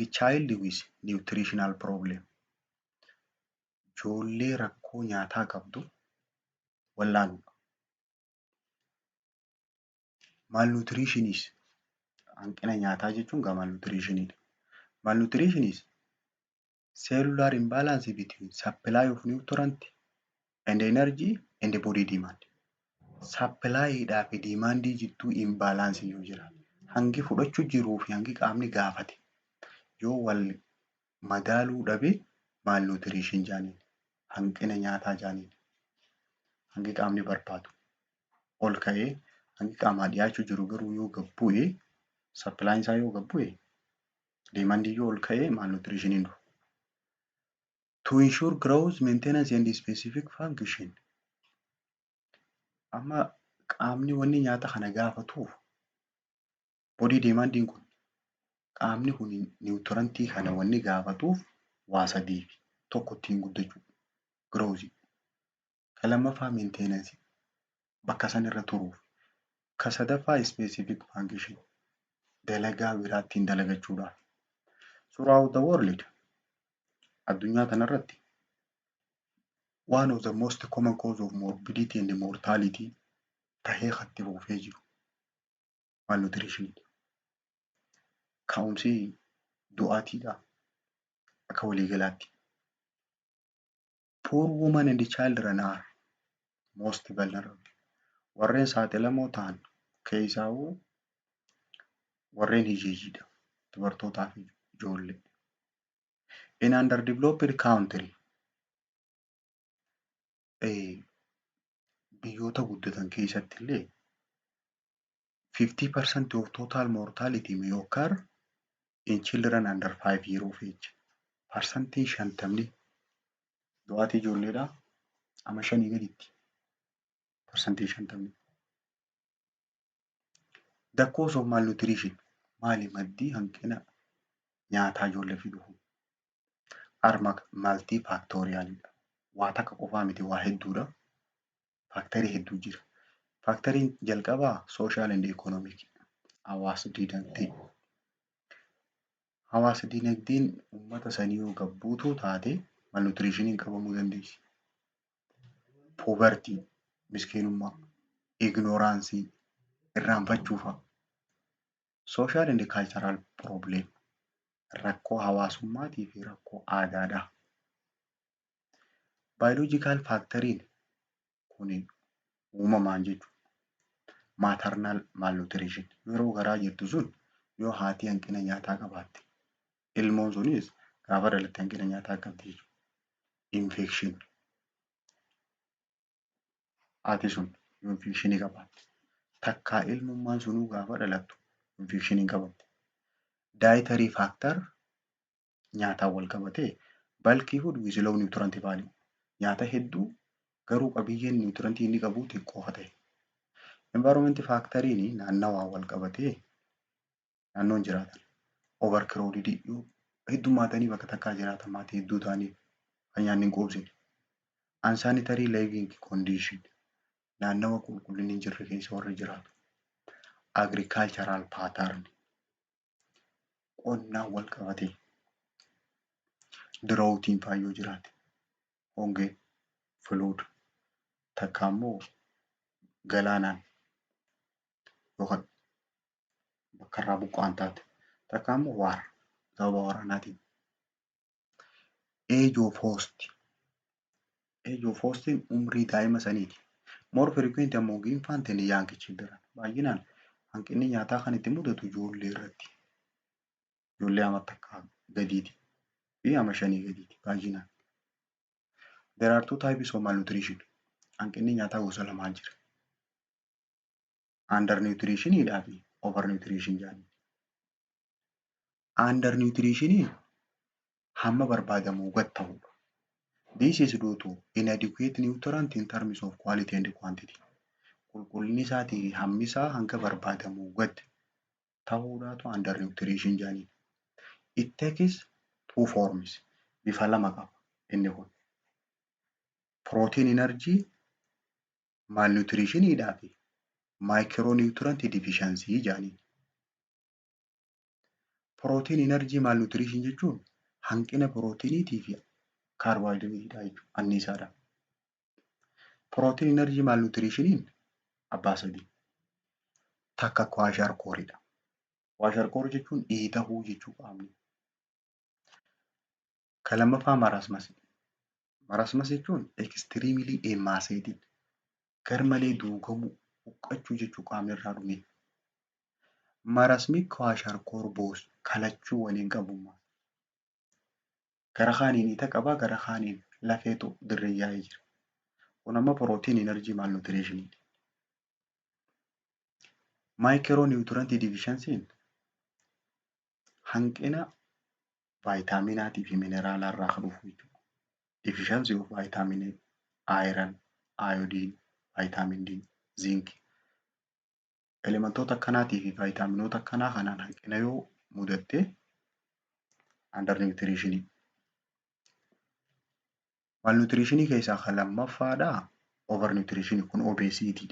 child with nutritional problem. Ijoollee rakkoo nyaataa qabdu wallaaluudha. Malnutrition is hanqina nyaataa jechuun malnutrition dha. Malnutrition is cellular imbalance between supply of nutrient and energy and the body demand. Supply dhaa fi demand jidduu imbalance yoo jiraate, hangi fudhachuu jiruu fi hangi qaamni gaafate yoo wal madaaluu dhabe malnutrition jaaniin, hanqina nyaataa jaaniin. Hangi qaamni barbaadu ol ka'ee hangi qaamaa dhiyaachuu jiru garuu yoo gad bu'e, supply isaa yoo gad bu'e, demand yoo ol ka'e malnutrition hin dhufu. To ensure growth, maintenance and specific function. Amma qaamni wanni nyaata kana gaafatuuf body demand kun qaamni kun niwutirantii kana wanni gaafatuuf waa sadiifi. Tokko ittiin guddachuu growth. Ka lammaffaa maintenance bakka san irra turuuf. Ka sadaffaa specific function dalagaa biraa ittiin dalagachuudhaaf. Throughout the world addunyaa kanarratti one of the most common cause of morbidity and mortality tahee itti fufee jiru malnutrition. Ka'umsi du'aatiidha akka waliigalaatti. Poor women and children are most vulnerable. Warreen saaxilamoo ta'an keessaawuu warreen hiyyeeyyiidha. Dubartootaa fi ijoollee. In underdeveloped country biyyoota guddatan keessatti illee 50% of total mortality may occur in children under 5 years of age. Parsantiin 50 du'aatii ijoolleedhaa amma 5 gaditti. Parsantii 50. The cause of malnutrition maali maddii hanqina nyaataa ijoollee fiduu? Are multifactorialidha. Waa takka qofaa miti, waa hedduudha. Faaktarii hedduu jira. Faaktariin jalqabaa social and economic. Hawaasa dinagdee. Hawaasa dinagdeen uummata sanii yoo gad buutuu taate malnutritioniin qabamuu dandeessi. Poverty, miskiinummaa, ignorance, irraanfachuu fa'a. Social and cultural problem. Rakkoo hawaasummaatii fi rakkoo aadaadha. Biological factoriin kuni uumamaan jechuudha. Maternal malnutrition. Yeroo garaa jirtu sun yoo haati hanqina nyaataa qabaatte, ilmoon sunis gaafa dhalatte hanqina nyaataa qabdi jechuudha. Infection. Haati sun yoo infekshinii qabaatte, takkaa ilmummaan sunuu gaafa dhalattu infekshinii qabatti. Dietary factor nyaataan wal qabatee bulky food with low nutrient value. Nyaata hedduu garuu qabiyyeen nutrientii inni qabu xiqqoo ta'e. Environment factoriin naannawaa wal qabatee naannoon jiraatan. Overcrowded heddummaatanii bakka takkaa jiraatan maatii hedduu ta'anii kan nyaanni hin quubsine. Unsanitary living condition naannawa qulqullinni hin jirre keessa warri jiraatu. Agricultural pattern qonnaan wal qabatee. Droughtiin faayyoo jiraate. Hongee, flood, takka immoo galaanaan yookaan bakka irraa buqqaan taate, takka immoo waara sababa waraanaatiin. Age of host. Age of hostiin umrii daa'ima saniiti. More frequent among infant and young children. Baay'inaan hanqinni nyaataa kan itti mudatu ijoollee irratti. Ijoollee amma takka gadiiti fi amma 5 gadiiti baay'inaan. There are two types of malnutrition. Hanqinni nyaataa gosa lamaan jira. Undernutritionidhaa fi overnutrition jedhanii. Undernutritionii hamma barbaadamu gad ta'udha. This is due to inadequate nutrient in terms of quality and quantity. Qulqullinni isaatii fi hammi isaa hanga barbaadamu gad ta'uudhaatu undernutrition jedhanii. It takes two forms. Bifa lama qaba inni kun. Protein energy malnutritionidhaa fi micronutrient deficiency jedhanii. Protein energy malnutrition jechuun hanqina pirootiiniitii fi kaarboohayidireetiidha jechuudha. Anniisaadha. Protein energy malnutritioniin abbaa sadii. Takka kwashiorkoridha. Kwashiorkor jechuun dhiitahuu jechuu qaamni. Kan lammaffaa marasmasi. Marasmas jechuun extremely emaciated. Garmalee duugamuu, huqqachuu jechuu qaamni irraa dhume. Marasmi kwashiorkor boos kalachuu waliin qabummaa. Gara kaaniin dhiita qaba, gara kaaniin lafeetu dirree yaa'ee jira. Kun amma protein energy malnutrition. Micronutrient deficiency hanqina vaayitaaminaatii fi mineraalaa irraa kan dhufu jechuudha. Deficiency of vitamin A, iron, iodine, vitamin D, zinc. Elementoota akkanaatii fi vaayitaaminoota akkanaa kanaan hanqina yoo mudatte undernutrition. Malnutrition keessaa kan lammaffaadha overnutrition kun obesity.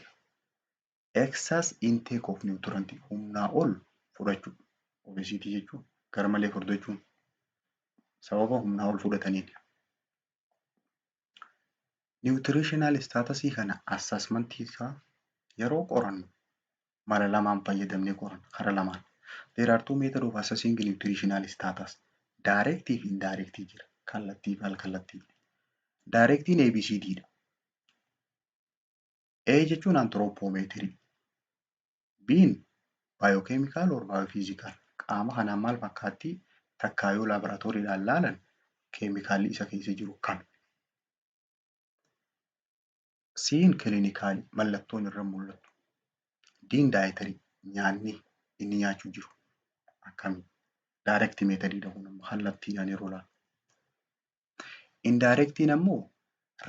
Excess intake of nutrient humnaa ol fudhachuu. Obesity jechuun garmalee furdachuun sababa humnaa ol fudhataniidha. Nutritional status kana assessment isaa yeroo qorannu mala lamaan fayyadamnee qoranna kara lamaan. There are two methods of assessing nutritional status. Direct fi indirect jira. Kallattii fi al-kallattii. Directiin ABCD dha. A jechuun anthropometry. B'n biochemical or biophysical. Qaama kanaan maal fakkaatti takkaa yoo laaboraatooriidhaan laalan keemikaalli isa keessa jiru kan. C'n clinical mallattoon irra mul'atu. D'n dietary nyaanni inni nyaachuu jiru akkami. Direct methodidha kun amma kallattiidhaan yeroo laalu. Indirectiin ammoo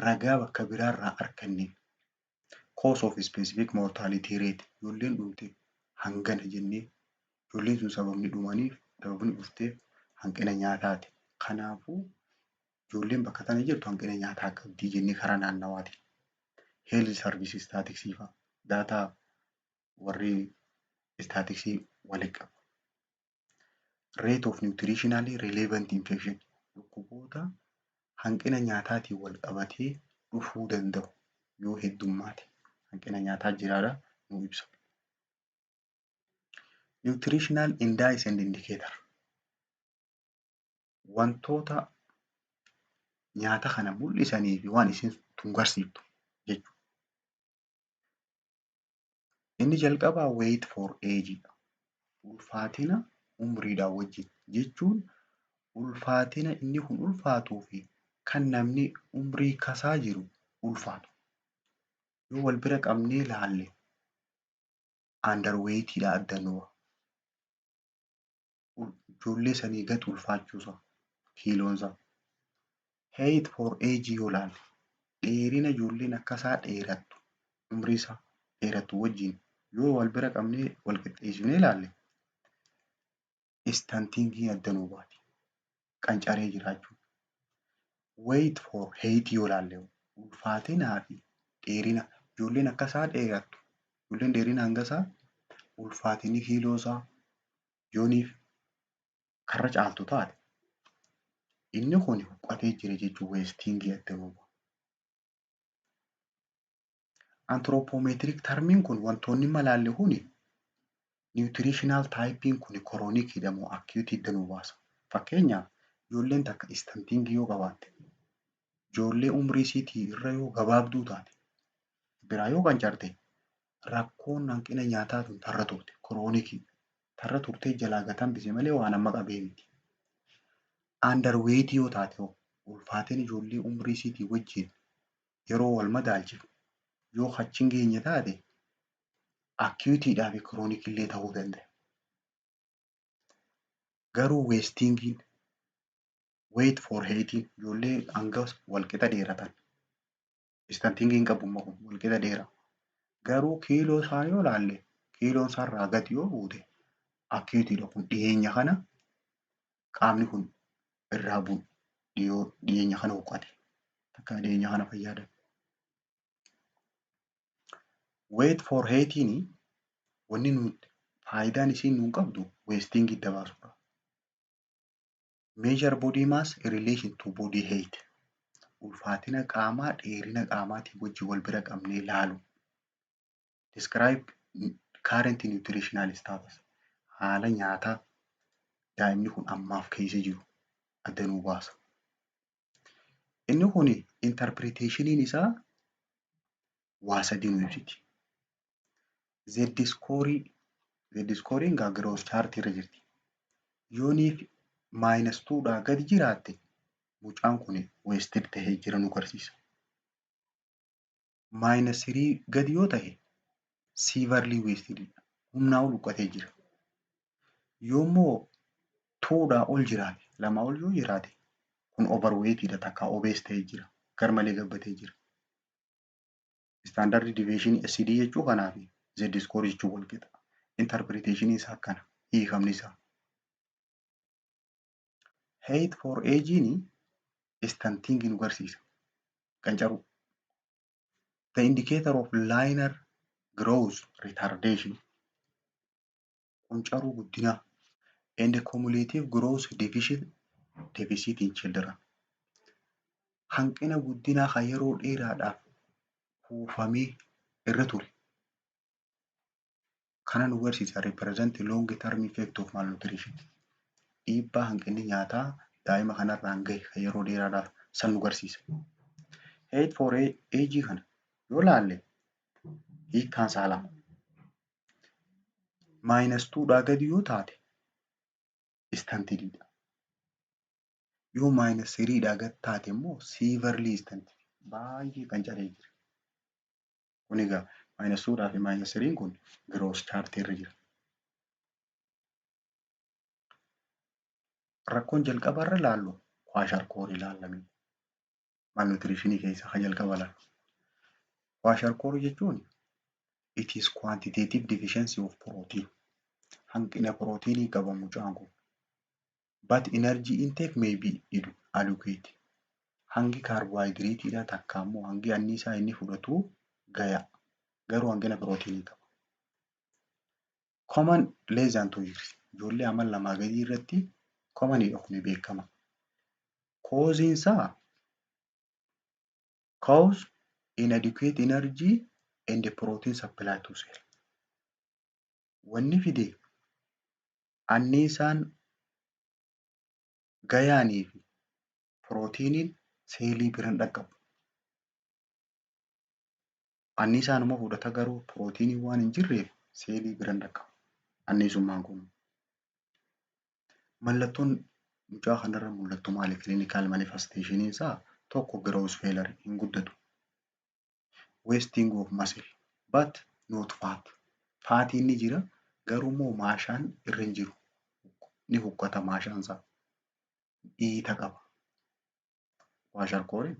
ragaa bakka biraarraa arganneen cause of specific mortality rate ijoolleen dhumte hangana jennee ijoolleen sun sababni dhufteef hanqina nyaataati. Kanaafuu ijoolleen bakka tana jirtu hanqina nyaataa qabdii jennee karaa naannawaati. Health service statistics fa'aa daataa warri statistiksii walitti qabu. Rate of nutritionally relevant infection dhukkuboota hanqina nyaataatiin wal qabatee dhufuu danda'u yoo heddummaate hanqina nyaataa jiraadha nu ibsa. Nutritional indices and indicator wantoota nyaata kana mul'isanii fi waan isin tungarsiiftu jechuudha. Inni jalqabaa weight for age dha. Ulfaatina umriidhaan wajjin jechuun ulfaatina inni kun ulfaatuu fi kan namni umrii kasaa jiru ulfaatu. Yoo wal bira qabnee ilaalle underweightiidha adda nu ba'a. Ijoollee sanii gad ulfaachuusaa kiiloonsaa. Height for age yoo ilaalle dheerina ijoolleen akkasaa dheerattu umrii isaa dheerattu wajjin yoo wal bira qabnee wal qixxeessine ilaalle istantiingii adda nu baati. Qancaree jiraachuu. Weight for height yoo ilaalle ulfaatinaa fi dheerina ijoolleen akkasaa dheerattu ijoolleen dheerina hangasaa ulfaatinni kiiloosaa yooniif karra caaltu taate inni kun huqqatee jira jechuun weestingii adda nu ba'a. Anthropometric termiin kun wantoonni malaalle kuni nutritional typein kun chronic jedhamu acute adda nu baasa. Fakkeenyaaf ijoolleen takka istantiingii yoo qabaatte ijoollee umrii isiitii irra yoo gabaabduu taate biraa yoo qancarte rakkoon hanqina nyaataa tun tarra turte chronic tarra turtee jalaa gatan malee waan amma qabee miti. Underweight yoo taate ulfaatiin ijoollee umrii isiitii wajjin yeroo wal madaalchifu yoo achi hin geenye taate acutiidhaa fi chronic illee ta'uu danda'a. Garuu weestingiin weight for heightiin ijoollee hanga walqixa dheeratan istantiingiin qabummaa kun walqixa dheera. Garuu kiiloo isaa yoo ilaalle kiiloon isaarraa gadi yoo buute acutiidha kun dhiyeenya kana qaamni kun irraa bu'u dhiyeenya kana huqqate takka dhiyeenya kana fayyadamu. Weight for heightiin wanni faayidaan isiin nuun qabdu weestingii adda baasuudha. Measure body mass in relation to body height. Ulfaatina qaamaa dheerina qaamaatiin wajjin wal bira qabnee ilaalu. Describe current nutritional status. Haala nyaataa daa'imni kun ammaaf keessa jiru adda nuu baasa. Inni kun interpretationiin isaa waa sadii nu ibsiti. Z-scoring gross chart irra jirti. Yooniif -2 gadi jiraatte mucaan kun wasted tahee jira nu agarsiisa. -3 gadi yoo ta'e severely wasted humnaa ol huqqatee jira. Yoommoo 2 ol jiraate 2 ol yoo jiraate kun overweightidha takka obese tahee jira. Garmalee gabbatee jira. Standard deviation SD jechuu kanaa fi Z-score jechuu wal qixa. Interpretation isaa akkana hiikamni isaa. Height for age'n stunting nu agarsiisa. Qancaru. The indicator of linear growth retardation. Qancaruu guddinaa and cumulative growth deficit in children. Hanqina guddinaa kan yeroo dheeraadhaaf kuufamee irra ture. Kana nu agarsiisa represent long term effect of malnutrition. Dhiibbaa hanqinni nyaataa daa'ima kanarraan gahe kan yeroo dheeraadhaaf san nu agarsiisa. Height for age kana yoo laalle hiikkaan isaa lama. -2 gadi yoo taate stuntedidha. Yoo -3 gad taate immoo severely stunted. Baay'ee qancaree jira. Kun egaa -2 fi -3 kun gross chart irra jira. Rakkoon jalqaba irra laallu kwashiorkor ilaallamee. Malnutritionii keessa kan jalqaba laallu. Kwashiorkor jechuun it is quantitative deficiency of protein. Hanqina proteinii qaba mucaan kun. But energy intake may be adequate. Hangi carbohydrateidha takka immoo hangi anniisaa inni fudhatu gaya. Garuu hanqina proteinii qaba. Common less than 2 years. Ijoollee amma 2 gadii irratti commonidha kun beekama. Cause'n isaa cause inadequate energy and protein supply to cell. Wanni fide anniisaan gayaanii fi protiniin seelii biran dhaqqabu. Anniisaan immoo fudhata garuu proteinii waan hin jirreef seelii biran dhaqqabu. Anniisummaan kun. Mallattoon mucaa kanarra mul'attu maali? Clinical manifestation isaa tokko growth failure hin guddatu. Wasting of muscle but not fat. Faatiin ni jira garuu immoo maashaan irra hin jiru. Ni huqqata maashaan isaa. Dhiita qaba. Kwashiorkoriin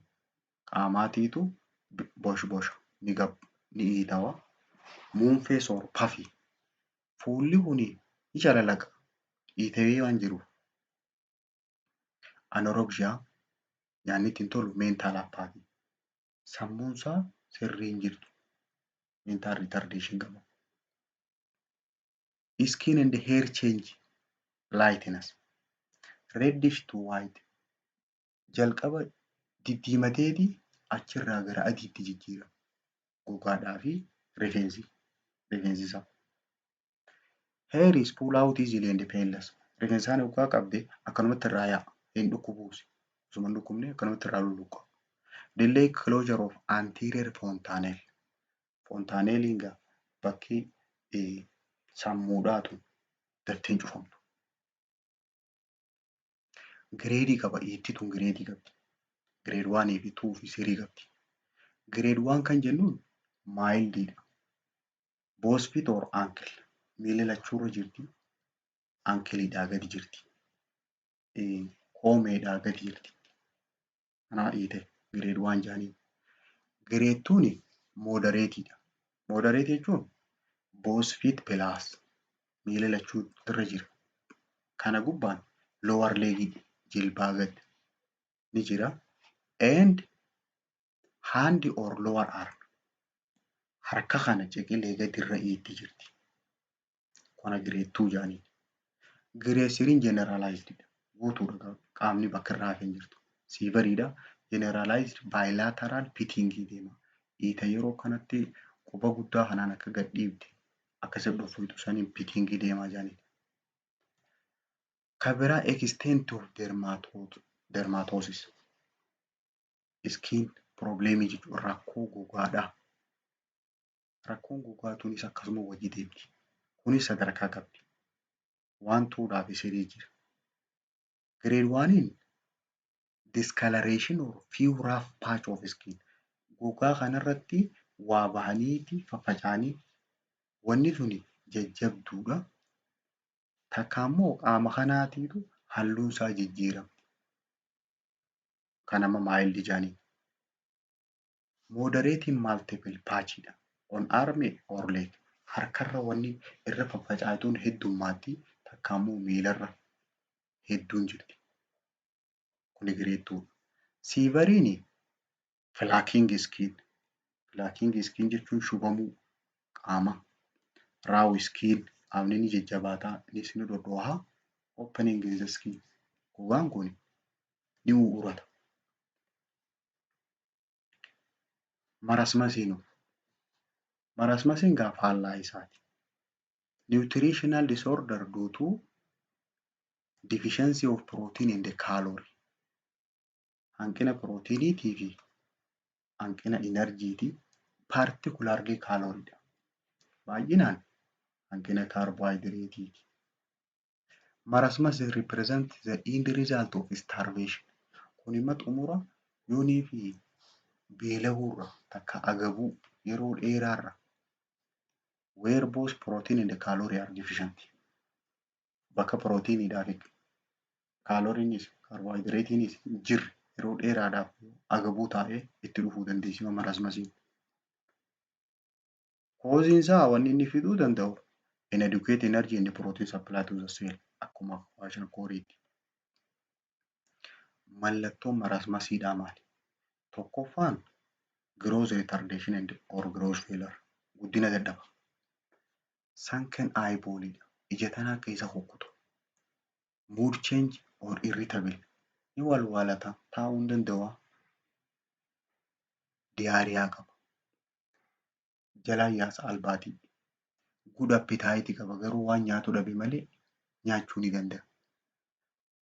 qaamaatiitu bosh ni dhiitawa. Muunfee soor pafi. Fuulli kuni ni calalaqa. Dhiitawee waan jiruuf. Anorexia nyaanni ittiin tolu mental apathy. Sammuun isaa sirrii hin jirtu. Mental retardation qaba. Skin and hair change lightness. Reddish to white. Jalqaba diddiimateeti achirraa gara adiitti jijjiirama. Gogaadhaa fi rifeensi isaa. Hair is pull out easily and painless. Rifeensaan gogaa qabde akkanumatti irraa yaa'a. Hin dhukkubuusi. Osuma hin dhukkubne akkanumatti irraa lulluqqa. Delay closure of anterior fontanelle. Fontanelliin egaa bakki sammuudhaatu daftee hin cufamtu. Gireedii qaba. Hiittituun gireedii qabdi. Gireed 1 fi 2 fi 3 qabdi. Gireed 1 kan jennuun maayildiidha. Both feet or ankle. Miila lachuurra jirti. Ankiliidhaa gadi jirti. Koomeedhaa gadi jirti. Kanaa dhiite gireed 1 jaanii. Gireed 2 moodareetiidha. Moodareetii jechuun both feet plus miila lachuu irra jira. Kana gubbaan lower leg jilbaa gadi ni jira. And hand or lower arm. Harka kana ciqilee gadi irra hiitti jirti. Kana gireed 2 jaanii. Gireed 3 generalizedidha. guutuudha qaamni bakka irraa hafee hin jirtu. Siivariidha. Generalized bilateral pitting deema. Dhiita yeroo kanatti quba guddaa kanaan akka gad dhiibde akkasii dhufuutu saniin pitting deemaa jiranidha. Kan biraa extent of dermatosis. Skin problemii jechuun rakkoo gogaadha. Rakkoon gogaa tunis akkasuma hojii deemti. Kunis sadarkaa qabdi. 1, 2 fi 3 jira. Grade 1 discoloration or few rough patch of skin. Gogaa kanarratti waa bahaniiti faffaca'anii wanni suni jajjabduudha. Takka immoo qaama kanaatiitu halluun isaa jijjiirama. Kan amma mild jedhanii. Moderating multiple patchidha. On arm or leg. Harkarra wanni irra faffaca'atuun heddummaatti takka immoo miilarra hedduun jirti. Kuni grade 2. Siivariin flaking skin. Flaking skin jechuun shubamuu qaama. Raw skin qaamni ni jajjabaataa innis ni dhodhoohaa. Opening in the skin. Gogaan kun ni u'urata. Marasmasiin. Marasmasiin gaafa faallaa isaati. Nutritional disorder due to deficiency of protein and calorie. Hanqina pirootiiniitii fi hanqina enerjiitii particularly calorie. Baay'inaan hanqina carbohydrateeti. Marasmas represent the end result of starvation. Kun immoo xumura yoonii fi beela'uurra takka agabuu yeroo dheeraarra where both protein and calorie are deficient. Bakka pirootiiniidhaa fi kaaloriinis carbohydratenis jirre yeroo dheeraadhaaf agabuu taa'ee itti dhufuu dandeessima marasmasiin. Koziin isaa wanni inni fiduu danda'u inadequate energy and protein supply to the cell akkuma kwashiorkoriitti. Mallattoon marasmasiidhaa maali? Tokkoffaan growth retardation and or growth failure. Guddina dadhaba. Sunken eyeballidha. Ija tanaa keessa kukkutu. Mood change or irritable. Ni walwalata taa'uu hin danda'u. Diyaariyaa qaba. Jalaa yaasa albaatii. Good appetite qaba garuu waan nyaatu dhabe malee nyaachuu ni danda'a.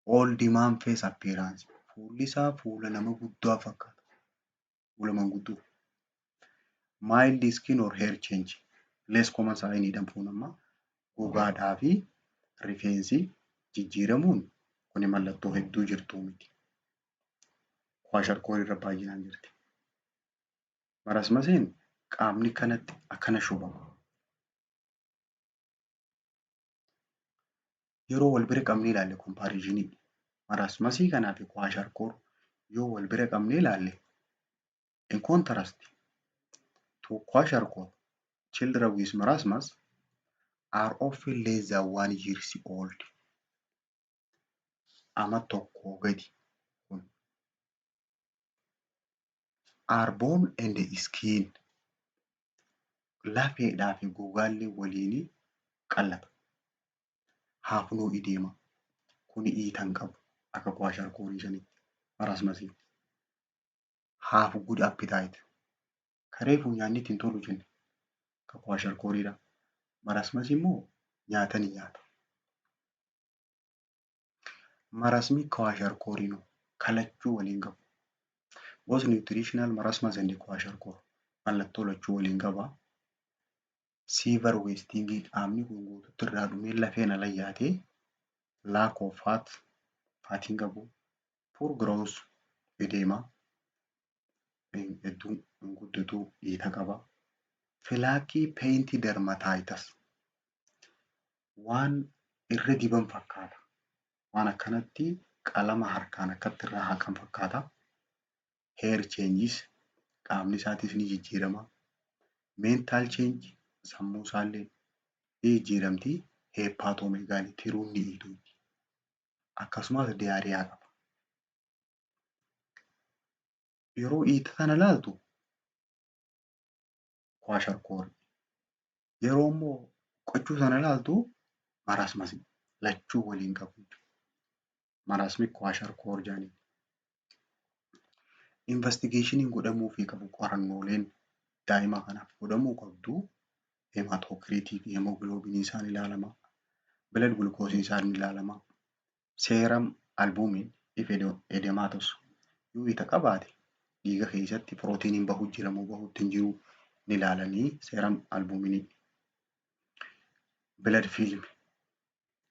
All demand face appearance. Fuulli isaa fuula nama guddaa fakkaata. Fuula manguddoo. Mild skin or hair change. Less common sign jedhamuun amma gogaadhaa fi rifeensi jijjiiramuun kuni mallattoo hedduu jirtuu miti. Kwashiorkorii irra baay'inaan jirti. Marasmasiin qaamni kanatti akkana shubama. Yeroo wal bira qabnee ilaalle comparison marasmasii kanaa fi kwashiorkor yoo wal bira qabnee ilaalle in contrast to kwashiorkor children with marasmus are often less than 1 years old. Ama tokko gadi kun are bone and skin lafeedhaa fi gogaallee waliin qallata. Haafnoo ideema. Kuni dhiitan qabu akka kwashiorkorii sanitti marasmasiin. Have good appetite. Kareefuu nyaanni ittiin tolu jenne akka kwashiorkoriidha. Marasmas immoo nyaata ni nyaata. Marasmi kwashiorkoriin kalachuu waliin qabu. Both nutritional marasmas and kwashiorkor mallattoo lachuu waliin qaba. Severe wasting qaamni kun guutuutti irraa dhumee lafeen ala yaatee lack of fat faatiin qabu. Poor growth edema hedduu hin guddatuu dhiita qaba. Flaky painty dermatitis waan irra diban fakkaata. Waan akkanatti qalama harkaan akkatti irraa haqan fakkaata. Hair changes qaamni isaatis ni jijjiirama. Mental change sammuu isaallee ni jijjiiramti. Hepatomegaly tiruun ni dhiituuti. Akkasumas diyaariyaa qaba. Yeroo dhiita kana ilaaltu kwashiorkor. Yeroo immoo qochuu sana ilaaltu marasmas lachuu waliin qabu. marasmic kwashiorkor jedhaniin. Investigeeshiniin godhamuufii qabu qorannooleen daa'ima kanaaf godhamuu qabdu hematokiriitii fi hemoogiloobiinii isaan ilaalama. Blood glukoosiin isaan ilaalama. Seeram albuumiin if edemaatos yoo isa qabaate dhiiga keessatti pirootiiniin bahu jira moo bahuutti hin jiru ni ilaalanii seeram albuuminii. Blood film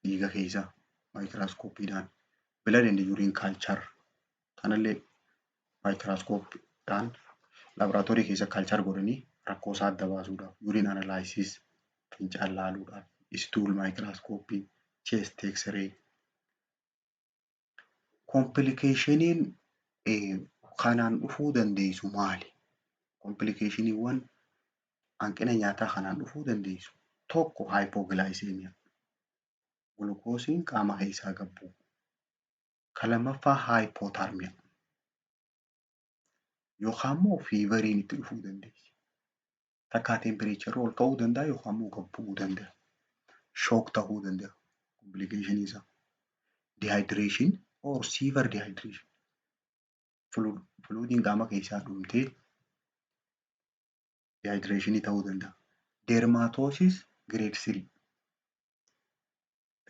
dhiiga keessa maayikiraaskoopiidhaan. Blood and urine culture kanallee maayikiraaskoopiidhaan laaboraatoorii keessa kaalchar godhanii rakkoo isaa adda baasuudhaaf urine analysis fincaan laaluudhaaf stool maayikiraaskooppii chest x-ray. Kompiilikeeshiniin kanaan dhufuu dandeessu maali? Kompiilikeeshiniiwwan hanqina nyaataa kanaan dhufuu dandeessu tokko haayipogilaayiseemiyaa gulukoosiin qaama keessaa gad bu'u. Kan lammaffaa haayipotarmiyaa yookaan immoo fiivariin itti dhufuu dandeessi. Takkaa teempireecharri ol ka'uu danda'a yookaan immoo gad bu'uu danda'a. Shook ta'uu danda'a kompiilikeeshinii isaa. Dehydration or severe dehydration. Fluidiin qaama keessaa dhumtee dehydrationii ta'uu danda'a. Dermaatoosis grade 3.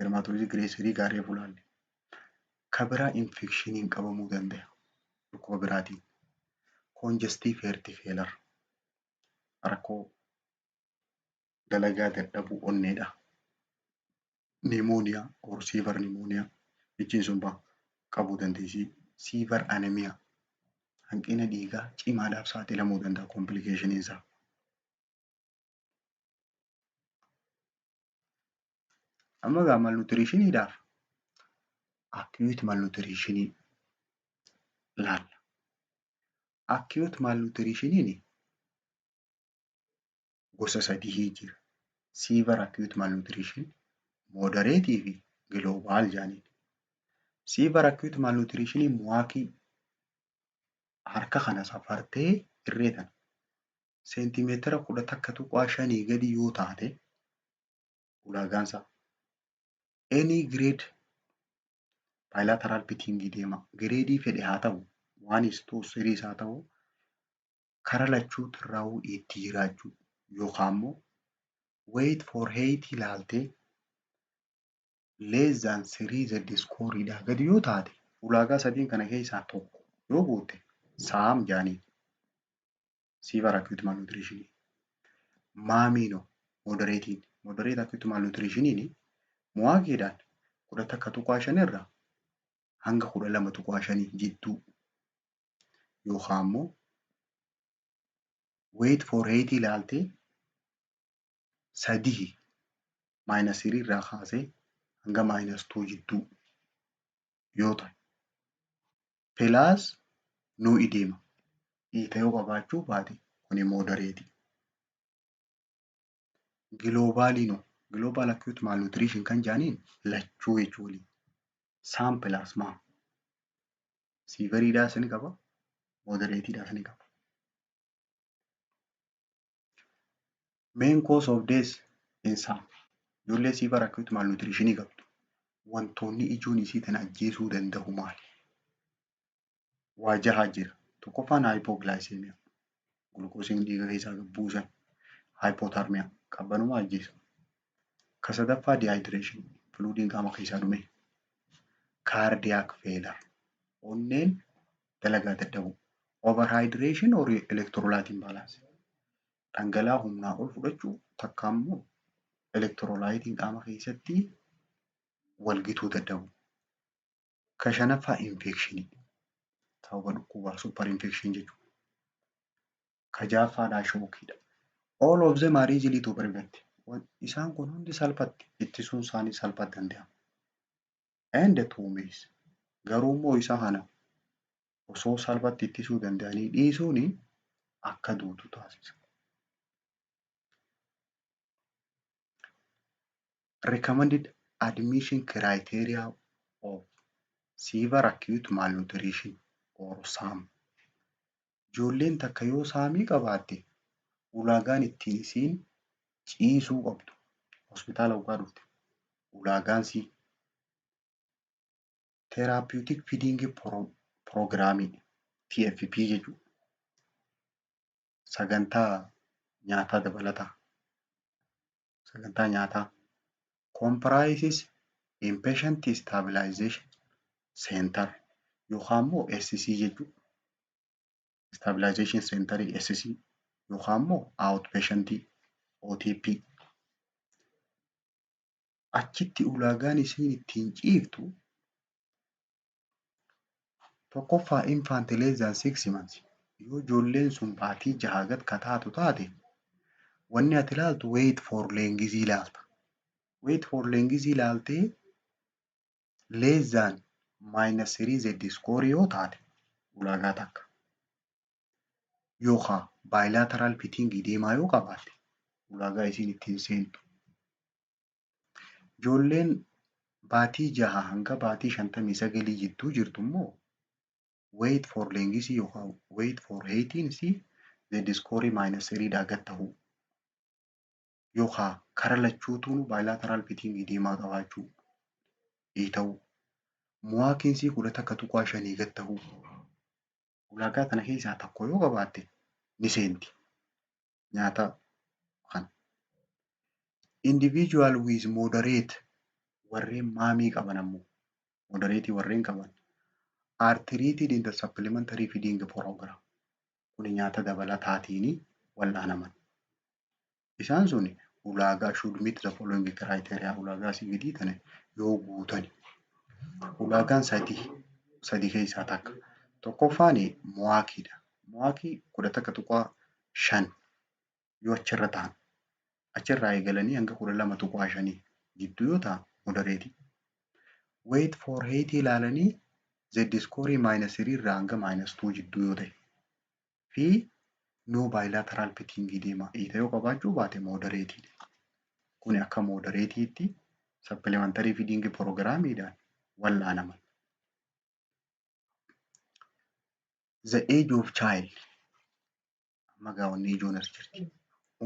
Dermaatoosis grade 3 gaarree fulaalle. Kan biraa infekshiniin qabamuu danda'a. Dhukkuba biraatiin. Congestive heart failure. Rakkoo dalagaa dadhabuu onneedha. Pneumonia or severe pneumonia. Ijjiin sun qabuu dandeessi. Severe anemia. Hanqina dhiigaa cimaadhaaf saaxilamuu danda'a kompiilikeeshiniin isaa. Amma egaa malnutriishiniidhaaf acute malnutriishinii ilaalla. Acute malnutriishiniin gosa sadii jira. Severe acute malnutrition, moderate fi global jedhaniin. Severe acute malnutrition muwaakii harka kana safartee irreetan seentimeetira 10.5 gadi yoo taate ulaagaansa any grade bilateral pitting deema. Gireedii fedhe haa ta'u, 1:2 series haa ta'u, kara lachuutti irraa itti jiraachuu yookaan immoo weight for height ilaaltee less than 3 scoreidhaa gadi yoo taate ulaagaa sadiin kana keessaa tokko yoo guutte saam jedhaniin. Severe acute malnutrition. Maamiino moderatiin. Moderate acute malnutritioniin muwaakiidhaan 10.5 irraa hanga 12.5 jidduu yookaan immoo weight for height ilaaltee 3 -3 irraa kaasee hanga -2 jidduu yoo ta'e. Plus no edema. Dhiita yoo qabaachuu baate kuni moderate. Globaalino. Global acute malnutrition kan jedhaniin lachuu jechuudha. Saam pilaasmaa. Siiveriidhaas ni qaba. Moderateidhaas ni qaba. Main cause of death in some. Ijoollee severe acute malnutrition qabdu. Wantoonni ijoon isii tana ajjeesuu danda'u maali? Waa jaha jira. Tokkoffaan hypoglycemia. Gulukoosiin dhiiga keessaa gad buusan. Hypothermia. Qabbanuma ajjeesa. Ka sadaffaa dehydration. Fluidiin qaama keessaa dhume. Cardiac failure. Onneen dalagaa dadhabu. Overhydration or electrolyte imbalance. Dhangala'aa humnaa ol fudhachuu takka immoo elektiroolaayitiin qaama keessatti walgituu dadhabu. Ka shanaffaa infekshinii. Sababa dhukkubaa super infection jechuudha. Ka ja'affaadhaa shookiidha. All of them are easily to prevent. Isaan kun hundi salphatti ittisuun isaanii salphatti danda'ama. And two ways. Garuu immoo isa kana osoo salphatti ittisuu danda'anii dhiisuun akka duutu taasisa. Recommended admission criteria of severe acute malnutrition or SAM. Ijoolleen takka yoo saamii qabaatte ulaagaan ittiin isiin ciisuu qabdu hospitaala ugaa dhufte ulaagaan sii Therapeutic Feeding Programmii TFP jechuudha. Sagantaa nyaataa dabalataa. Sagantaa nyaataa. Comprises Inpatient Stabilization Center yookaan immoo SC jechuudha. Stabilization Center SC yookaan immoo Outpatient OTP. Achitti ulaagaan isiin ittiin ciiftu tokkoffaa infant less than 6 months yoo ijoolleen sun baatii 6 gad ka taatu taate wanni ati ilaaltu wait for length ilaalta. Wait for length ilaaltee less than -3 z-score yoo taate ulaagaa takka. Yookaan bilateral pitting deemaa yoo qabaatte ulaagaa isiin ittiin seentu. Ijoolleen baatii 6 hanga baatii 59 jidduu jirtu immoo wait for length yookaan wait for 18 z-score -3 gad ta'uu. Yookaan kara lachuutuun bilateral pitting deemaa qabaachuu ta'uu. Muwaakinsii 10.5 gad ta'uu. Ulaagaa kana keessaa tokko yoo qabaatte ni seenti nyaata kana. Individual with moderate warreen maamii qaban ammoo moderate warreen qaban are treated in the supplementary feeding program. Kuni nyaata dabalataatiin wal'aanaman. Isaan sun ulaagaa should meet the following criteria ulaagaa asii gadii tana yoo guutan. Ulaagaan sadii keessaa takka. Tokkoffaan muwaakiidha. Muwaakii 11.5 yoo achirra ta'an achirraa eegalanii hanga 12.5 gidduu yoo ta'an moderate. Wait for 8 ilaalanii z-score -3 irraa hanga -2 jidduu yoo ta'e fi no bilateral pitting deemaa yoo qabaachuu baate moderate. Kuni akka moderateetti supplementary feeding programmiidhaan wal'aanaman. The age of child amma gaawwanni ijoon as jirti.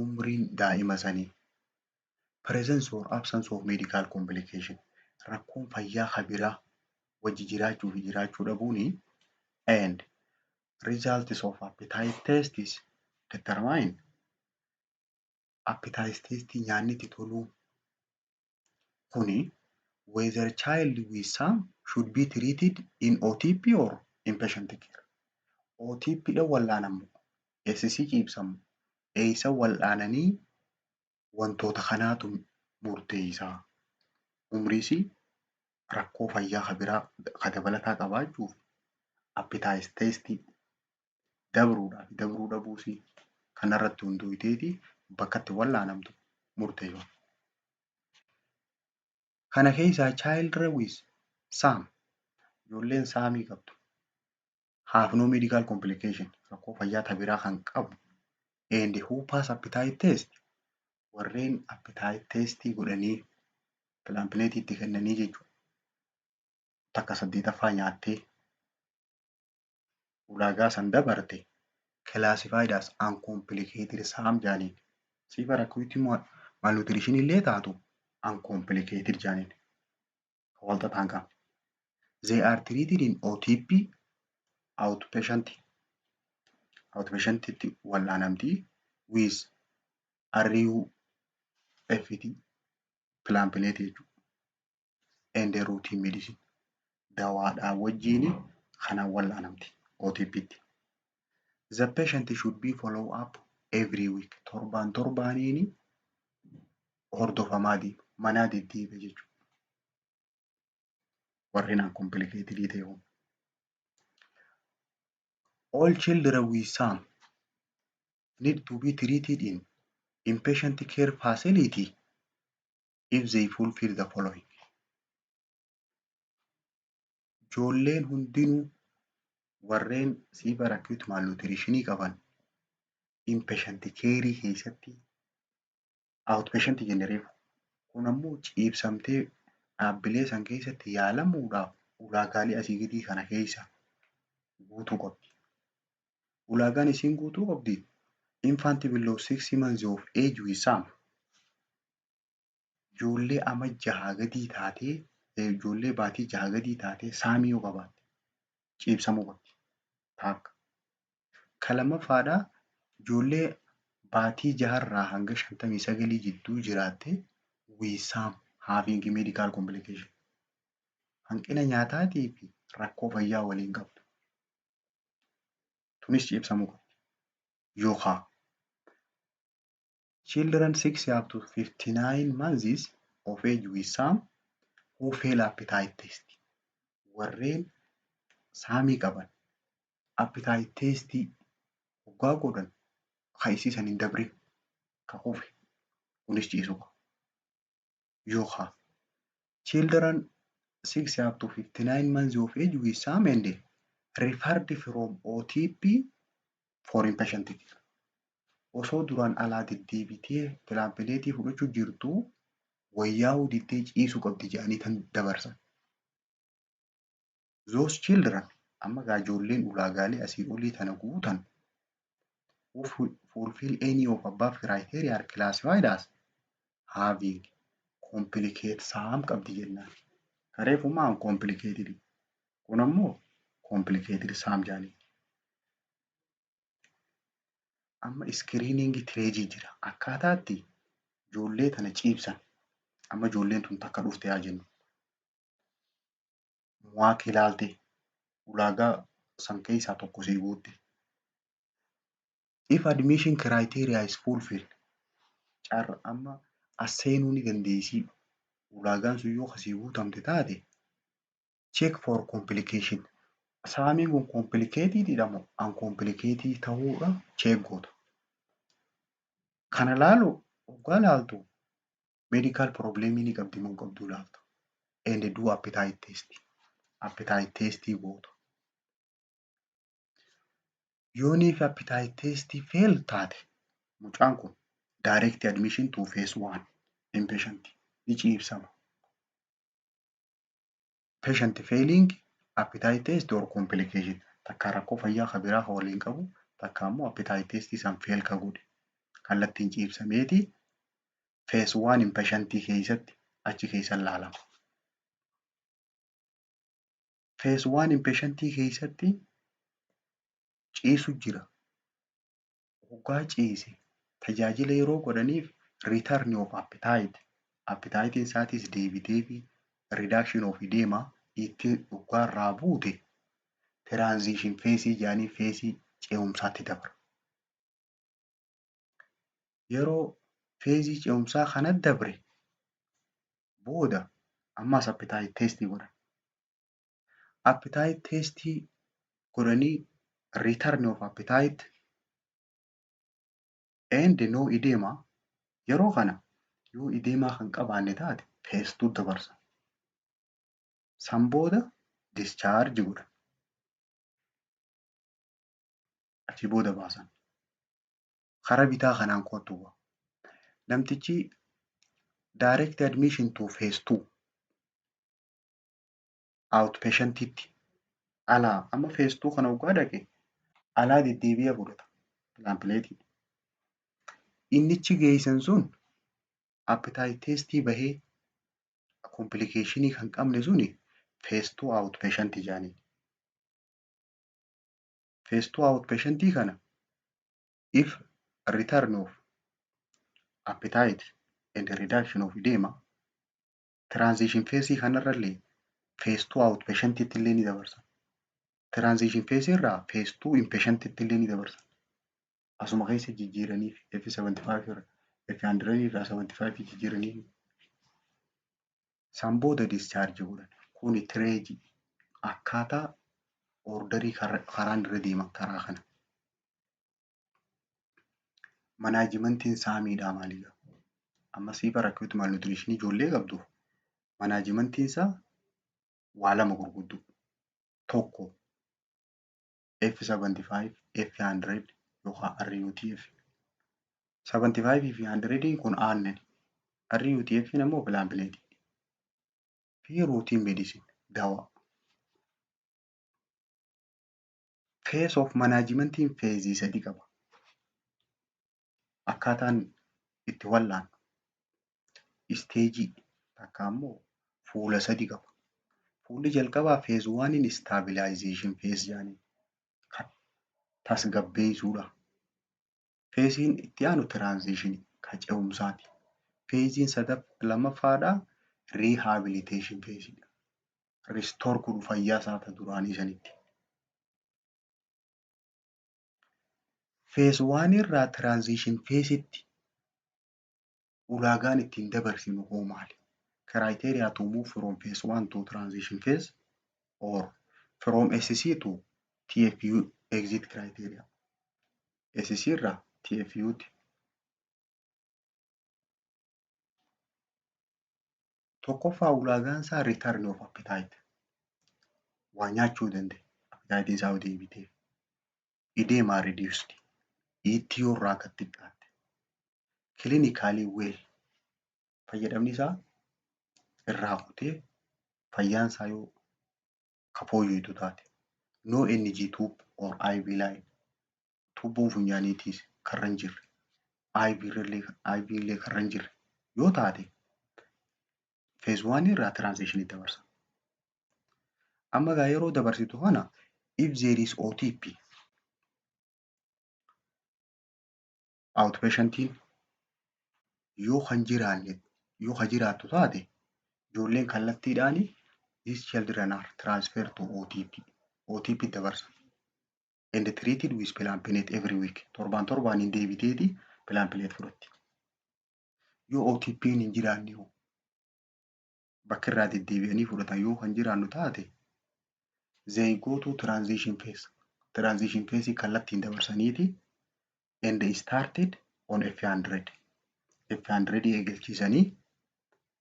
Umriin daa'ima sanii. Presence or absence of medical complication. Rakkoon fayyaa habiraa wajji jiraachuu fi jiraachuu dhabuuni and results of appetite tests determine appetite test nyaanni itti toluu kuni whether child with some should be treated in OTP or inpatient care. OTP dha wal'aanamu SC ciibsamu eeysa wal'aananii wantoota kanaatu murteessaa. Umriisi rakkoo fayyaa habiraa ka dabalataa qabaachuuf appetite test dabruudhaaf dabruu dhabuusii kanarratti hundoofteeti bakka itti wal'aanamtu murteessu. Kana keessaa child with SAM ijoolleen saamii qabdu. Have no medical complication rakkoo fayyaa habiraa kan qabu and who pass appetite test warreen appetite test godhanii pilaampileetii itti kennanii jechuudha. Takka 8ffaa nyaattee ulaagaa san dabarte classified as uncomplicated SAM jaaniin. Siifa rakkoitti malnutrition illee taatu uncomplicated jaaniin. Walta taanqaa. They are treated in OTP outpatient itti wal'aanamtii with RUFT pilaampileetii jechuudha. And routine medicine dawaadhaan wajjiin kanaan wal'aanamti OTP tti. The patient should be follow up every week. Torbaaniin hordofamaa deema. Manaa deddeebi'a jechuudha. Warreen uncomplicated ta'e. All children with SAM need to be treated in inpatient care facility if they fulfill the following. Ijoolleen hundinuu warreen severe acute malnutrition qaban inpatient care keessatti outpatient jennereef kun ammoo ciibsamtee dhaabbilee san keessatti yaalamuudhaaf ulaagaalee asii gadii kana keessa guutuu qabdi. Ulaagaan isiin guutuu qabdi infant below 6 months of age with SAM ijoollee amma 6 gadii taatee ijoollee baatii 6 gadii taatee saamii yoo qabaatte ciibsamuu qabdi. Takka. Kan lammaffaadhaa ijoollee baatii 6 irraa hanga 59 jidduu jiraattee with some having medical complication hanqina nyaataatii fi rakkoo fayyaa waliin qabdu. Tunis ciibsamuu qabdi. Yookaan children 6 up to 59 months of age with some who fail appetite test. Warreen saamii qaban appetite testii waggaa godhan kan isiisan hin dabre kan kufe kunis ciisuu qaba. Yookaan children 6 up to 59 months of age with some and referred from OTP for inpatient care. Osoo duraan alaa deddeebitee pilaapileetii fudhachuu jirtuu wayyaa'uu diddee ciisuu qabdi jedhanii kan dabarsan. Those children amma ijoolleen ulaagaalee asii olii tana guutan who fulfill any of above criteria are classified as having complicated some qabdi jennaan. Reefumaa uncomplicated kun ammoo complicated some jedhanii. Amma iskiriiniingii tireejii jira. Akkaataatti ijoollee tana ciibsan. Amma ijoolleen tun takka dhuftee haa jennu. Waaq ilaaltee ulaagaa san keessaa tokko sii guutte. If admission criteria is fulfilled amma as seenuu ni dandeessii. Ulaagaan sun yoo kasii guutamte taate check for complication. Saamiin kun complicated jedhamu uncomplicated ta'uudha check goota. Kana laalu waggaa laaltu medical problem ni qabdi moo qabduu laalta. And do appetite test. Appetite testii goota. Yooniif appetite testii fail taate mucaan kun direct admission to phase 1 inpatient ni ciibsama. Patient failing appetite test or complication takka rakkoo fayyaa kan biraa kan waliin qabu takka ammoo appetite testii san fail kan godhe kallattiin ciibsameeti phase 1 inpatientii keessatti achi keessan laalama. Phase 1 inpatientii keessatti ciisu jira. Waggaa ciise tajaajila yeroo godhaniif return of appetite. Appetitiin isaatis deebitee fi reduction of edema itti waggaa irraa buute transition phase jedhanii phase ce'umsaatti dabra. Yeroo phase ce'umsaa kana dabre booda ammas appetite testii godhan. Appetite testii godhanii return of appetite and no edema yeroo kana yoo edemaa kan qabaanne taate phase 2 dabarsa. San booda discharge godhan. Achi booda baasan. Karaa bitaa kanaan kottu namtichi direct admission to phase 2 outpatientitti alaa amma phase 2 kana waggaa dhaqe alaa deddeebi'ee fudhata pilaapileetii. Innichi geessan sun appetite testii bahee complication kan qabne suni phase 2 outpatient jedhanii. Phase 2 outpatient kana if return of appetite and reduction of edema transition phase kanarrallee phase 2 outpatient illee ni dabarsa. Transition phase irraa phase 2 inpatient illee ni dabarsa. Asuma keessa jijjiiraniif F75 irra F100 irraa 75 jijjiiraniif. San booda discharge godhan. Kuni tireejii akkaataa orderii karaan irra deeman karaa kana. Manaajimentiin saamiidhaa maalidha? Amma siifa rakkooti malnutriishinii ijoollee qabdu manaajimentiin isaa waa lama gurguddoo. Tokko F75, F100 yookaan RUTF. 75 fi 100 kun aannan. RUTF immoo pilaapileetii. Fi routine medicine dawaa. Phase of managementiin phase 3 qaba. Akkaataan itti wallaan isteejii takka ammoo fuula sadi qaba. Fuulli jalqabaa phase 1 stabilization phase jedhanii kan tasgabbeessuudha. Pheeziin itti aanu transition kan ce'umsaati. Pheeziin lammaffaadhaa rehabilitation pheeziidha. Restore godhu fayyaa isaa ta'e duraanii sanitti. Phase 1 irraa transition pheeziitti ulaagaan ittiin dabarsinu hoo maali? Criteria to move from phase 1 to transition phase or from SC to TFU exit criteria. SC irraa TFU'tti. Tokkoffaa ulaagaan isaa return of appetite. Waa nyaachuu danda'e. Appetite isaa yoo deebitee. Edema reduced. ETO irraa gad xiqqaatte. Clinically well. Fayyadamni isaa irraa kutee fayyaan isaa yoo kapooyyeetu taate. No NG tube or IV line. Tuubboon funyaaniitiis karra hin jirre. IV illee karra hin jirre yoo taate phase 1 irraa transition dabarsa. Amma egaa yeroo dabarsitu kana if there is OTP outpatientiin yoo kan jiraattu taate ijoolleen kallattiidhaan these children are transferred to OTP. OTP dabarsa. And treated with Plamplet every week. Torbaan deebiteeti Plamplet fudhatti. Yoo OTP'n hin jiraanne bakka irraa deddeebi'anii fudhatan yoo kan jiraannu taate they go to transition phase. Transition phase kallattiin dabarsaniiti and started on F100. F100 eegalchiisanii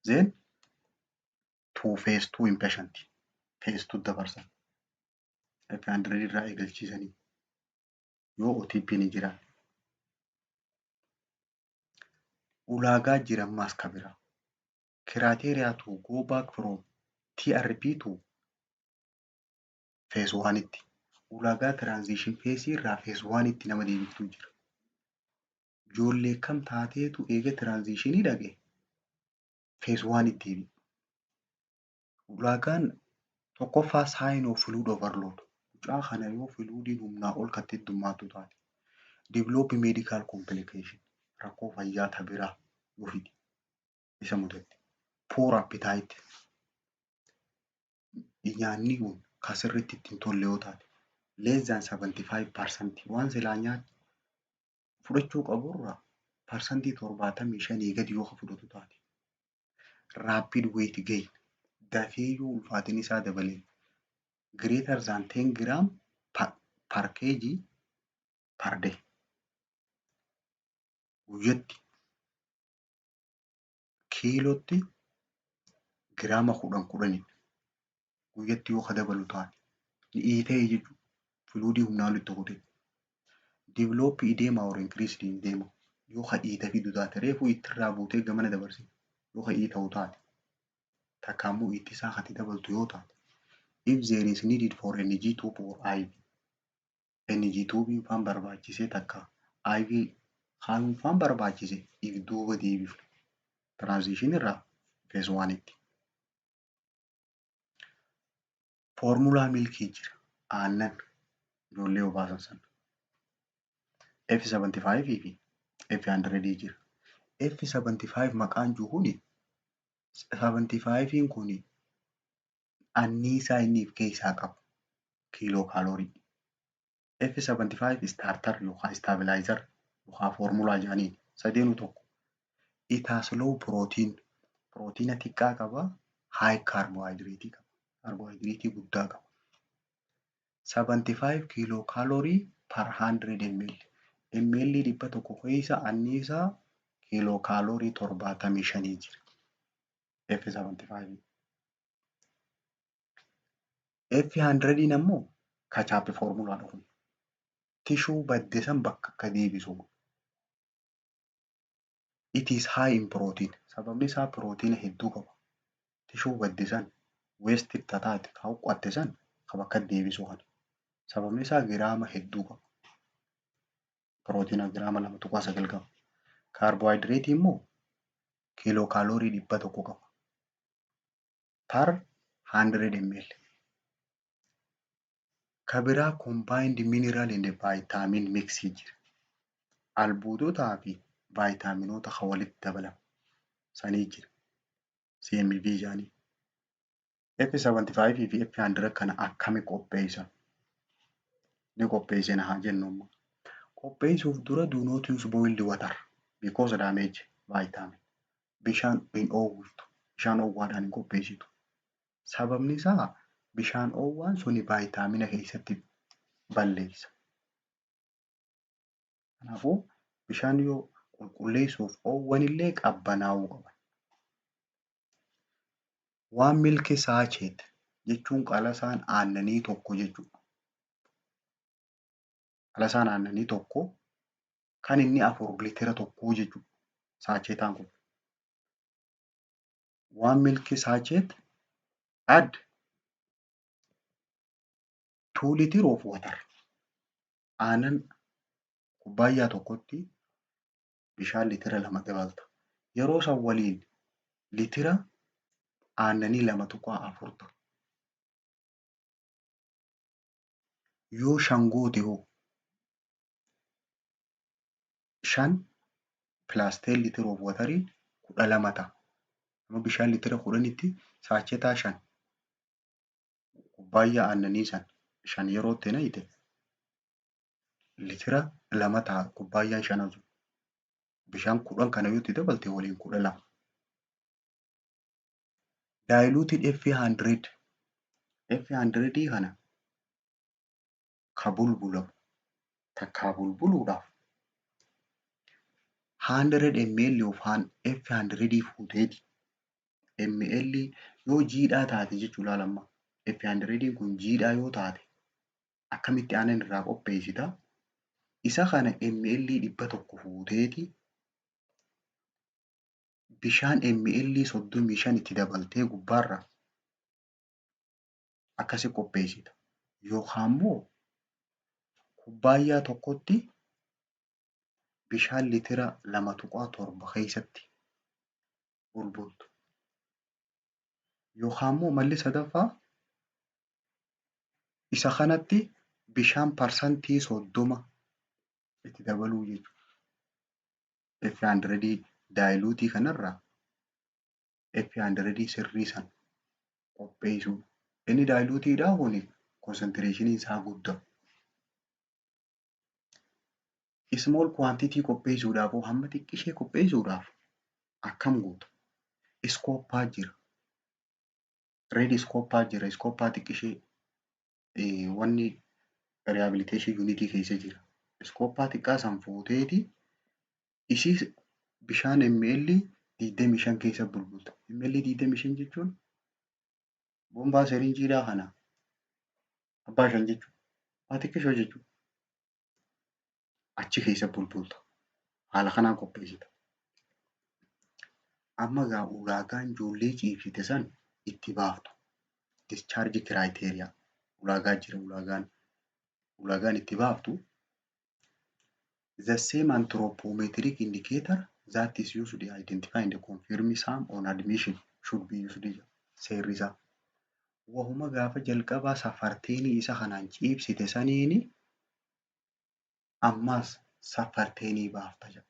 then to phase 2 inpatient. Phase 2 dabarsan. F100 irraa eegalchiisanii yoo OTP'n hin jiraanne. Ulaagaa jirammaas kan biraa. Criteria to go back from TRP to phase 1tti. Ulaagaa transition phase irraa phase 1tti nama deebiftuu jira. Ijoollee kam taateetu eega transitionii dhaqe phase 1tti deebi'e. Ulaagaan tokkoffaa sign of fluid overload. Mucaa kana yoo fluidiin humnaa ol kan heddummaatu taate. Develop medical complication. Rakkoo fayyaa ta biraa yoo fide isa mudate. Poor appetite. Nyaanni kun kan sirriitti ittiin tolle yoo taate. Less than 75% waan silaa nyaatu fudhachuu qaburraa parsantii 75 gadi yoo fudhatu taate. Rapid weight gain. Dafee yoo ulfaatiin isaa dabalee greater than 10 gram per kg per day. Guyyatti kiilootti giraama 10 guyyatti yoo ka dabalu taate ni dhiitee jechuudha. Fluidii humnaa olitti kutee. Develop edema or increased edema. Yoo ka dhiita fidu taate reefuu ittirraa buutee gamana dabarsite. Yoo ka dhiita taate takkaammoo ittisaa kati dabaltu yoo taate. If there is needed for NG tube or IV. NG tube faan barbaachisee takka IV kaayuun faan barbaachise if duuba deebifne. Transition irraa phase 1tti. Formulaa milkii jira. Aannan ijoollee obaasan sana. F75 fi F100 jira. F75 maqaan jiru kuni 75 kuni anniisaa inni of keessaa qabu kiiloo kaaloorii. F75 starter yookaan stabilizer yookaan formulaa jedhaniin sadeenuu tokko. It has low protein. Proteiina xiqqaa qaba. High carbohydrate qaba. Carbohydrate guddaa qaba. 75 kiiloo kaaloorii per 100 ml. ml 100 keessa anniisaa kiiloo kaaloorii 75 jira. F75. F100 ammoo kachaappe formulaadha kun. Tishuu baddesan bakka akka deebisuudha. It is high in protein. Sababni isaa proteiina hedduu qaba. Tishuu baddesan waste taate kaa'u qottesan kan bakka deebisuu kana. Sababni isaa giraama hedduu qaba. Proteiina giraama 2.9 qaba. Carbohydrate immoo kiiloo kaaloorii 100 qaba. per 100 ml. Kan biraa combined mineral and vitamin mix jira. Albuudotaa fi vaayitaaminoota kan walitti dabalan sanii jira. CMV jedhanii. F75 fi F100 kana akkami qopheessan? Ni qopheessina haa jennu amma. Qopheessuuf dura do not use boiled water because damage vitamin. Bishaan hin oowwiftu. Bishaan oowwaadhaan hin qopheessitu. Sababni isaa bishaan oowwaan suni vaayitaamina keessatti balleessa. Kanaafuu bishaan yoo qulqulleessuuf oowwan illee qabbanaa'uu qaban. Waan milki saacheet jechuun qalasaan aannanii tokko jechuudha. Qalasaan aannanii tokko kan inni 4 liitira tokkoo jechuudha. Saacheetaan kun. One milk sachet add 2 liter of water. Aannan kubbaayyaa tokkotti bishaan litira 2 dabalta. Yeroo san waliin litira aannanii 2.4 ta'a. Yoo 5 goote hoo 5 plus 10 liter of waterii 12 ta'a. Amma bishaan litira 10tti saachetaa 5 kubbaayyaa aannanii san 5 yeroo itti naqite litira 2 ta'a kubbaayyaan 5 sun. Bishaan 10 kana yoo itti dabalte waliin 12. Diluted F100. F100 kana ka bulbulamu takkaa bulbuluudhaaf 100 ml of F100 fuuteeti. ml yoo jiidhaa taate jechuu laalamma. F100 kun jiidhaa yoo taate akkamitti aannan irraa qopheessita? Isa kana ml 100 fuuteeti bishaan ml 35 itti dabaltee gubbaarra akkasi qopheessita. Yookaan immoo kubbaayyaa tokkotti bishaan litira 2.7 keessatti bulbultu. Yookaan immoo malli sadaffaa isa kanatti bishaan parsantii 30 itti dabaluu jechuudha. F100 daayiluutii kanarraa F100 sirrii san qopheessuu. Inni daayiluutiidhaa kun konsentireeshiniin isaa guddaa. Small quantity qopheessuudhaaf hamma xiqqishee qopheessuudhaaf akkam goota? Iskooppaa jira. Red iskooppaa jira. Iskooppaa xiqqishee wanni rehabilitation unitii keessa jira. Iskooppaa xiqqaa san fuuteeti ishii bishaan ml 25 keessa bulbulta. ml 25 jechuun bombaa sirinjiidhaa kana abbaa 5 jechuudha. Waa xiqqishoo jechuudha. Achi keessa bulbulta. Haala kanaan qopheessita. Amma gaa ulaagaan ijoollee ciibsite san itti baaftu. Discharge criteria ulaagaa jira ulaagaan itti baaftu. The same anthropometric indicator that is used to identify and confirm some on admission should be used. Seerri isaa. Wahuma gaafa jalqabaa safarteenii isa kanaan ciibsite saniini ammas safarteenii baafta jedha.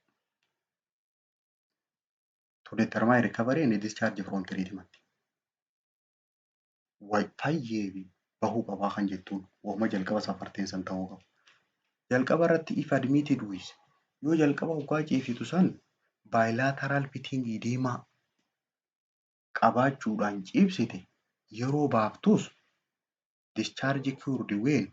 To determine recovery and discharge from treatment. Fayyee bahuu qabaa kan jettuun wahuma jalqaba safarteen san ta'uu qaba. Jalqaba irratti if admitted with yoo jalqaba waggaa ciibsitu san bilateral fitting diimaa qabaachuudhaan ciibsite yeroo baaftus discharge cured when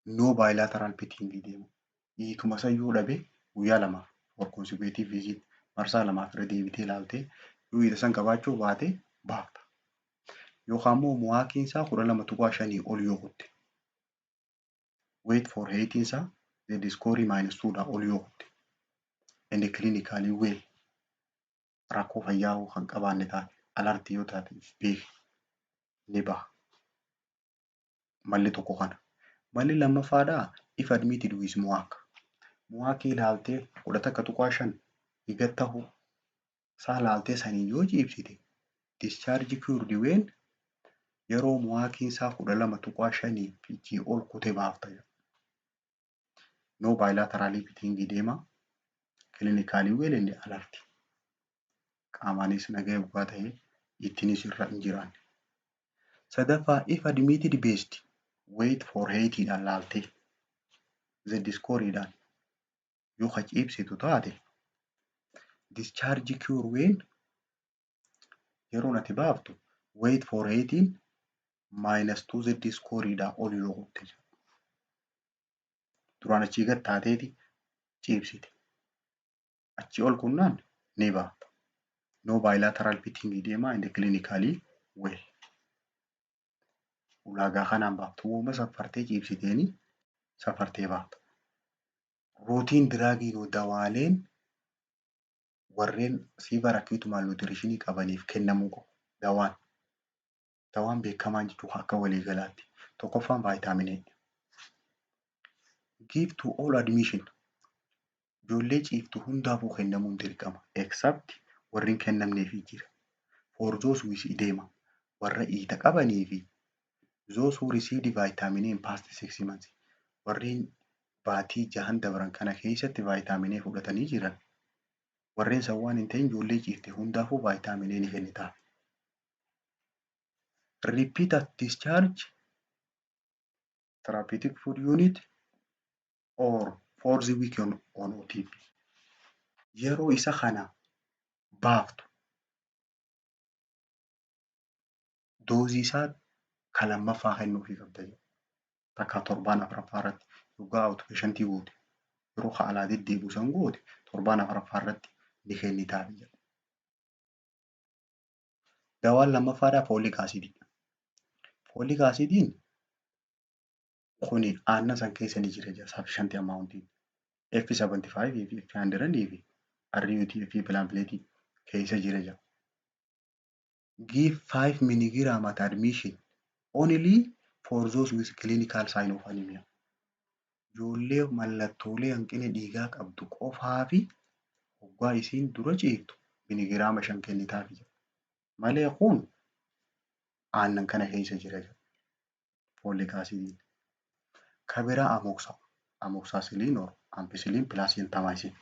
no bilateral fitting diimaa. Hiikuma sayyuu dhabe guyyaa lamaaf for consecutive visit marsaa lamaaf irra deebitee ilaaltee yoo hiika san qabaachuu baate baafta. Yookaan immoo muwaakiin isaa 12.5 ol yoo kutte. Wait for 8 isaa the score -2 ol yoo kutte. And clinically well rakkoo fayyaa kan qabaanne taate alartii yoo taate beeki ni baha. Malli tokko kana. Malli lammaffaadhaa if admitted with muwaak. Muwaakii ilaaltee 11.5 higatta isaa ilaaltee sanii yoo ciibsite discharge cured when yeroo muwaakiin isaa 12.5 fi ol kutee baafta. No bilateral fitting deema. Clinically well and alert. Qaamaanis nagaa eegugaa ta'ee ittiinis irra hin jiraanne. Sadaffaa if admitted based wait for 80dhaan laaltee z-scoreidhaan yoo ciibsitu taate discharge cure when yeroo ati baaftu wait for 80 minus 2 z-scoreidhaan ol yoo qotte duraan achii gad taateeti ciibsite. Achii ol kunnaan ni baafta. No bilateral fitting deema and clinically well. Ulaagaa kanaan baaftu uuma safartee ciibsiteeni safartee baafta. Rootiin diraagiin dawaaleen warreen severe acute malnutrition qabaniif kennamuu qabu. Dawaan beekamaan jechuun akka waliigalaatti. Tokkoffaan vaayitaamin A. Give to all admission. Ijoollee ciiftu hundaafuu kennamuun dirqama. Except warreen kennamneefii jira. For those with edema. Warra iita qabanii fi those who received vitamin A in past 6 months. Warreen baatii 6 dabran kana keessatti vitamin A fudhatanii jiran. Warreen san waan hin ta'in ijoollee ciifte hundaafuu vitamin A ni kennitaaf. Repeat at discharge therapeutic food unit or 4th week on OTP. Yeroo isa kana baaftu doozii isaa kan lammaffaa kennuufii qabda. Takka 7 irratti dhugaa outpatientii goote yeroo haalaa deddeebi'u san goote 7 irratti ni kennitaaf. Dawaan lammaffaadhaa fooliik aasiidii. Fooliik aasiidiin kuni aannan san keessa ni jira sufficient amountiin. F75 fi F100 fi RUT fi platelet keessa jira. Give 5 mg at admission only for those with clinical sign of anemia. Ijoollee mallattoolee hanqina dhiigaa qabdu qofaa fi hoggaa isiin dura ciiftu miligiraama 5 kennitaaf. Malee kun aannan kana keessa jira. Fooliik aasidiin. Kabiraa amoksaa. Amoxicillin or ampicillin plus gentamicin.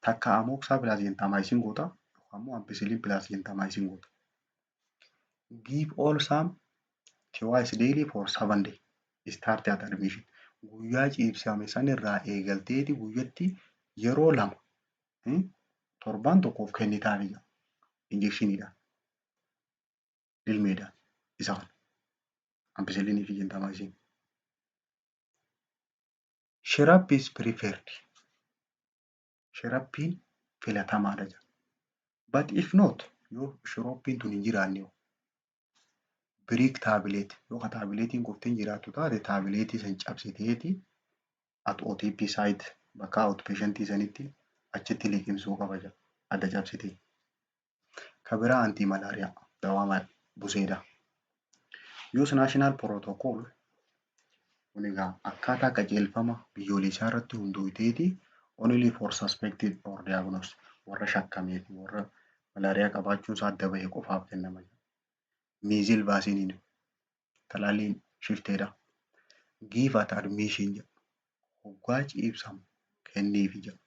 Takka amoksaa plus gentamicin goota yookaan immoo ampicillin plus gentamicin goota. Give all some twice daily for 7 days. Start at admission. Guyyaa ciibsame san irraa eegalteeti guyyatti yeroo 2 torban tokkoof kennitaaf. Injekshiniidhaan. Ilmeedhaan. Isa kana. Ampicillinii fi gentamicin. Syrup is preferred. Syrupiin filatamaadha. But if not, yoo syrupiin tun hin jiraanne break tablet yoo tabletiin kufteen jiraattu taate tabletii san cabsiteeti at OTP site bakka outpatientii sanitti achitti liqimsuu qaba adda cabsitee. Kabiraa anti-malaariyaa dawaa buseedha. Use national protocol kun egaa akkaataa qajeelfama biyyoolessaa irratti hundaa'eeti only for suspected or diagnosed warra shakkamee fi warra malaariyaa qabaachuun isaa adda bahee qofaaf kennama. Measles vaccine talaalliin shifteedha. Give at admission hoggaa ciibsamu kenniifi jedha.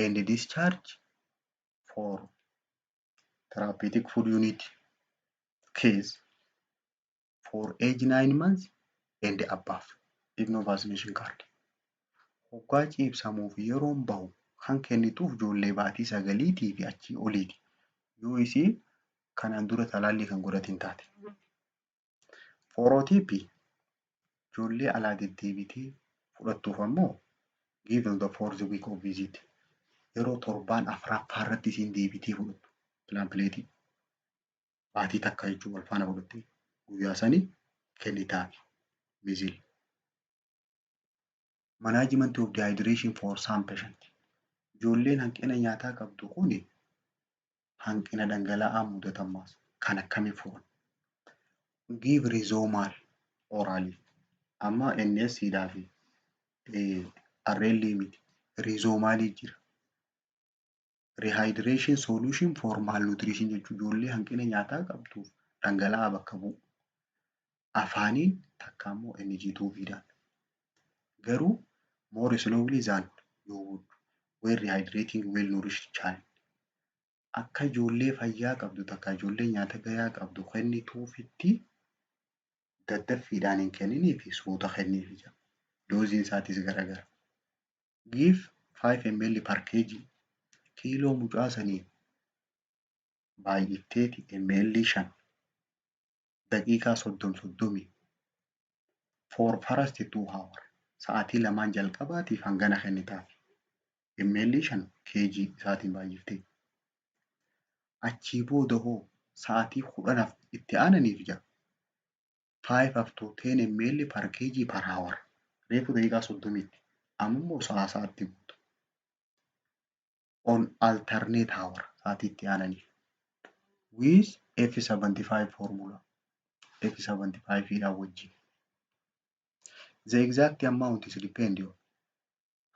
And discharge for therapeutic food unit case for age 9 months and above if no vaccination card. Hoggaa ciibsamuuf yeroon bahu kan kennituuf ijoollee baatii 9 fi achii oliiti. Yoo isiin kanaan dura talaallii kan godhatin taate. For OTP ijoollee alaa deddeebitee fudhattuuf ammoo give on the 4th week of visit. Yeroo torbaan 4ffaa irratti isiin deebitee fudhattu platelet baatii takka jechuun wal faana fudhattee guyyaa sanii kennitaaf. Measles. Management of dehydration for some patients. Ijoolleen hanqina nyaataa qabdu kuni hanqina dhangala'aa mudatamaas kan akkamiin furan. Give rhizomal orally. Amma NSCdhaa fi RL miti. Rhizomaalii jira. Rehydration solution for malnutrition jechuun ijoollee hanqina nyaataa qabduuf dhangala'aa bakka bu'u. Afaaniin takka immoo NG2 garuu more slowly than you would when rehydrating well nourished child. Akka ijoollee fayyaa qabdu takka ijoollee nyaata gahaa qabdu kennituufitti daddaffiidhaan hin kenninii fi suuta kenniifi jira. Dooziin isaatis garagara. Give 5 ml per kg kiiloo mucaa sanii baay'itteeti ml 5 daqiiqaa 30 for first 2 hours sa'aatii lamaan jalqabaatiif hangana kennitaaf. ml 5 kg isaatiin baay'iftee. Achii booda hoo sa'aatii 10 itti aananiif jira. 5 up to 10 ml per kg per hour. Reefu daqiiqaa 30tti. Ammoo sa'aatti guutu. On alternate hour sa'aatii itti aananiif. With F75 formula. F75 dhaan wajjin. The exact amount is depend on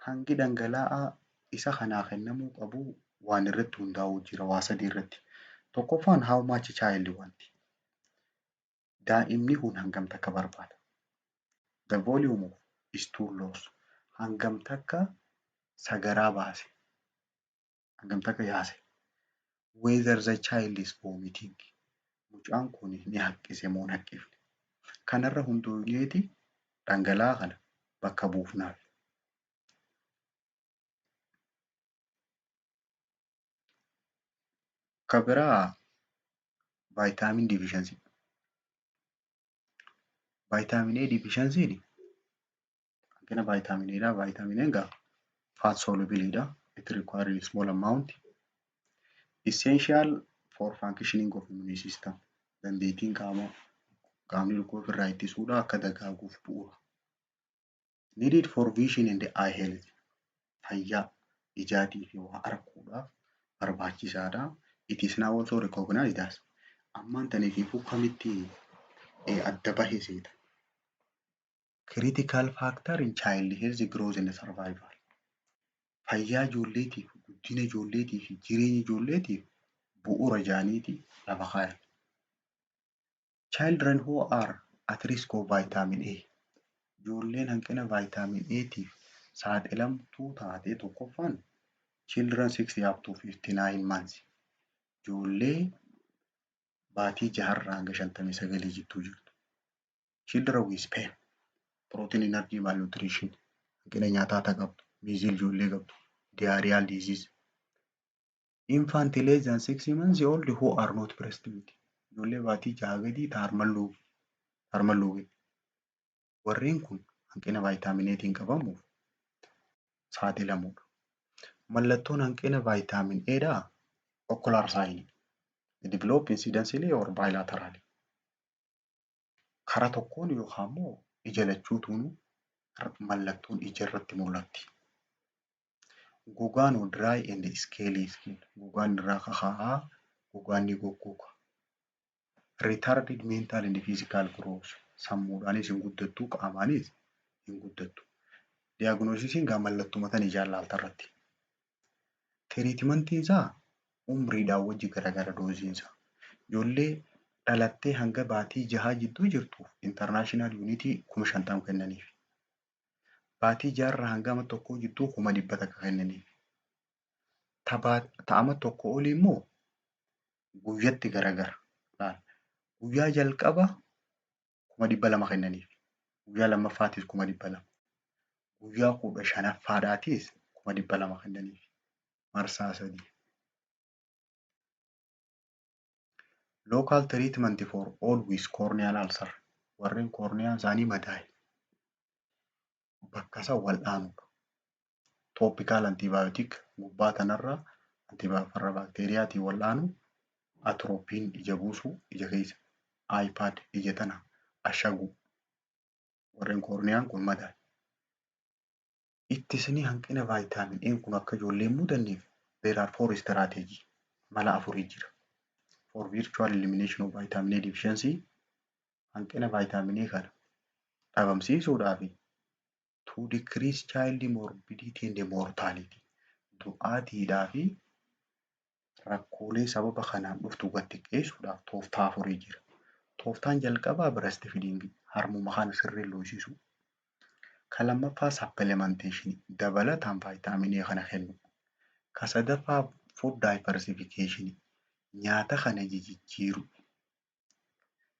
hangi dhangala'aa isa kanaa kennamuu qabu waan irratti hundaa'uu jira waa sadii irratti. Tokkoffaan how much child want. Daa'imni kun hangam takka barbaada. The volume of stool loss. Hangam takka sagaraa baase. Hangam takka yaase. Whether the child is vomiting. Mucaan kun ni haqqise moo hin haqqifne. Kanarra hundaa'eeti dhangala'aa kana bakka buufnaaf. Kabiraa vitamin deficiency. Vitamin A deficiency hanqina vitamin A dha. Vitamin A egaa fat soluble dha. It requires small amount. Essential for functioning of immune system. Dandeettiin qaamni dhukkuba ofirraa ittisuudha akka dagaaguuf bu'uura. Needed for vision and eye health. Fayyaa ijaatii fi waa arguudhaaf barbaachisaadha. It is now also recognized as ammaan taniifuu kamitti adda bahe seeta. Critical factor in child health growth and survival. Fayyaa ijoolleetiif, guddina ijoolleetii fi jireenya ijoolleetiif bu'uura jaaniiti lafa kaayan. Children who are at risk of vitamin A. Ijoolleen hanqina vitamin A tiif saaxilamtuu taate tokkoffaan children 6 up to 59 months. Ijoollee baatii 6 hanga 59 jidduu jirtu. Children with pain. Protein energy malnutrition. Hanqina nyaataa qabdu. Measles ijoollee qabdu. Diarrheal disease. Infant less than 6 months old who are not breastfed. Ijoollee baatii 6 gadii harmalluu gadi. Warreen kun hanqina vitamin Atiin qabamuuf saaxilamuudha. Mallattoon hanqina vitamin A dhaa ocular sign. Develop incidentally or bilaterally. Karaa tokkoon yookaan immoo ija lachuutuun mallattoon ija irratti mul'atti. Gogaan dry and scaly skin. Gogaan irraa kakaa'aa, gogaan ni goggoga. Retarded mental and physical growth. Sammuudhaanis hin guddattu, qaamaanis hin guddattu. Diagnosisiin gaa mallattuma tan ijaan laalta irratti. Tiriitimantiin isaa umriidhaan wajji garagara dooziin isaa. Ijoollee dhalattee hanga baatii 6 jidduu jirtuuf international unitii 50,000 kennaniif. Baatii 6 irraa hanga 1 jidduu 100 takka kennaniif. Ta'ama tokko olii immoo guyyatti garagara. Guyyaa jalqaba 200,000 kennaniif. Guyyaa lammaffaatiis 200,000. Guyyaa 15ffaadhaatis 200,000 kennaniif. Marsaa 3. Local treatment for all with corneal ulcer. Warreen koorniyaan isaanii madaa'e. Bakka isa wal'aanuudha. Topical antibiotic gubbaa tanarra antibiofarra baakteeriyaatiin wal'aanu. Atropiin ija buusuu ija keessa. iPad ija tana ashaguu. Warreen koorniyaan kun madaa'e. Ittisni hanqina vitamin A kun akka ijoollee hin mudanneef there are 4 strategy. Mala 4 jira. For virtual elimination of vitamin A deficiency hanqina vitamin A kana dhabamsiisuudhaaf to decrease child morbidity and mortality. Du'aatiidhaa fi rakkoolee sababa kanaan dhuftu gad xiqqeessuudhaaf tooftaa afurii jira. Tooftaan jalqabaa breast feeding harmuma kana sirriin loosisuu. Kan lammaffaa supplementation dabalataan vaayitaaminii kana kennu. Kan sadaffaa food diversification nyaata kana jijjiiruu.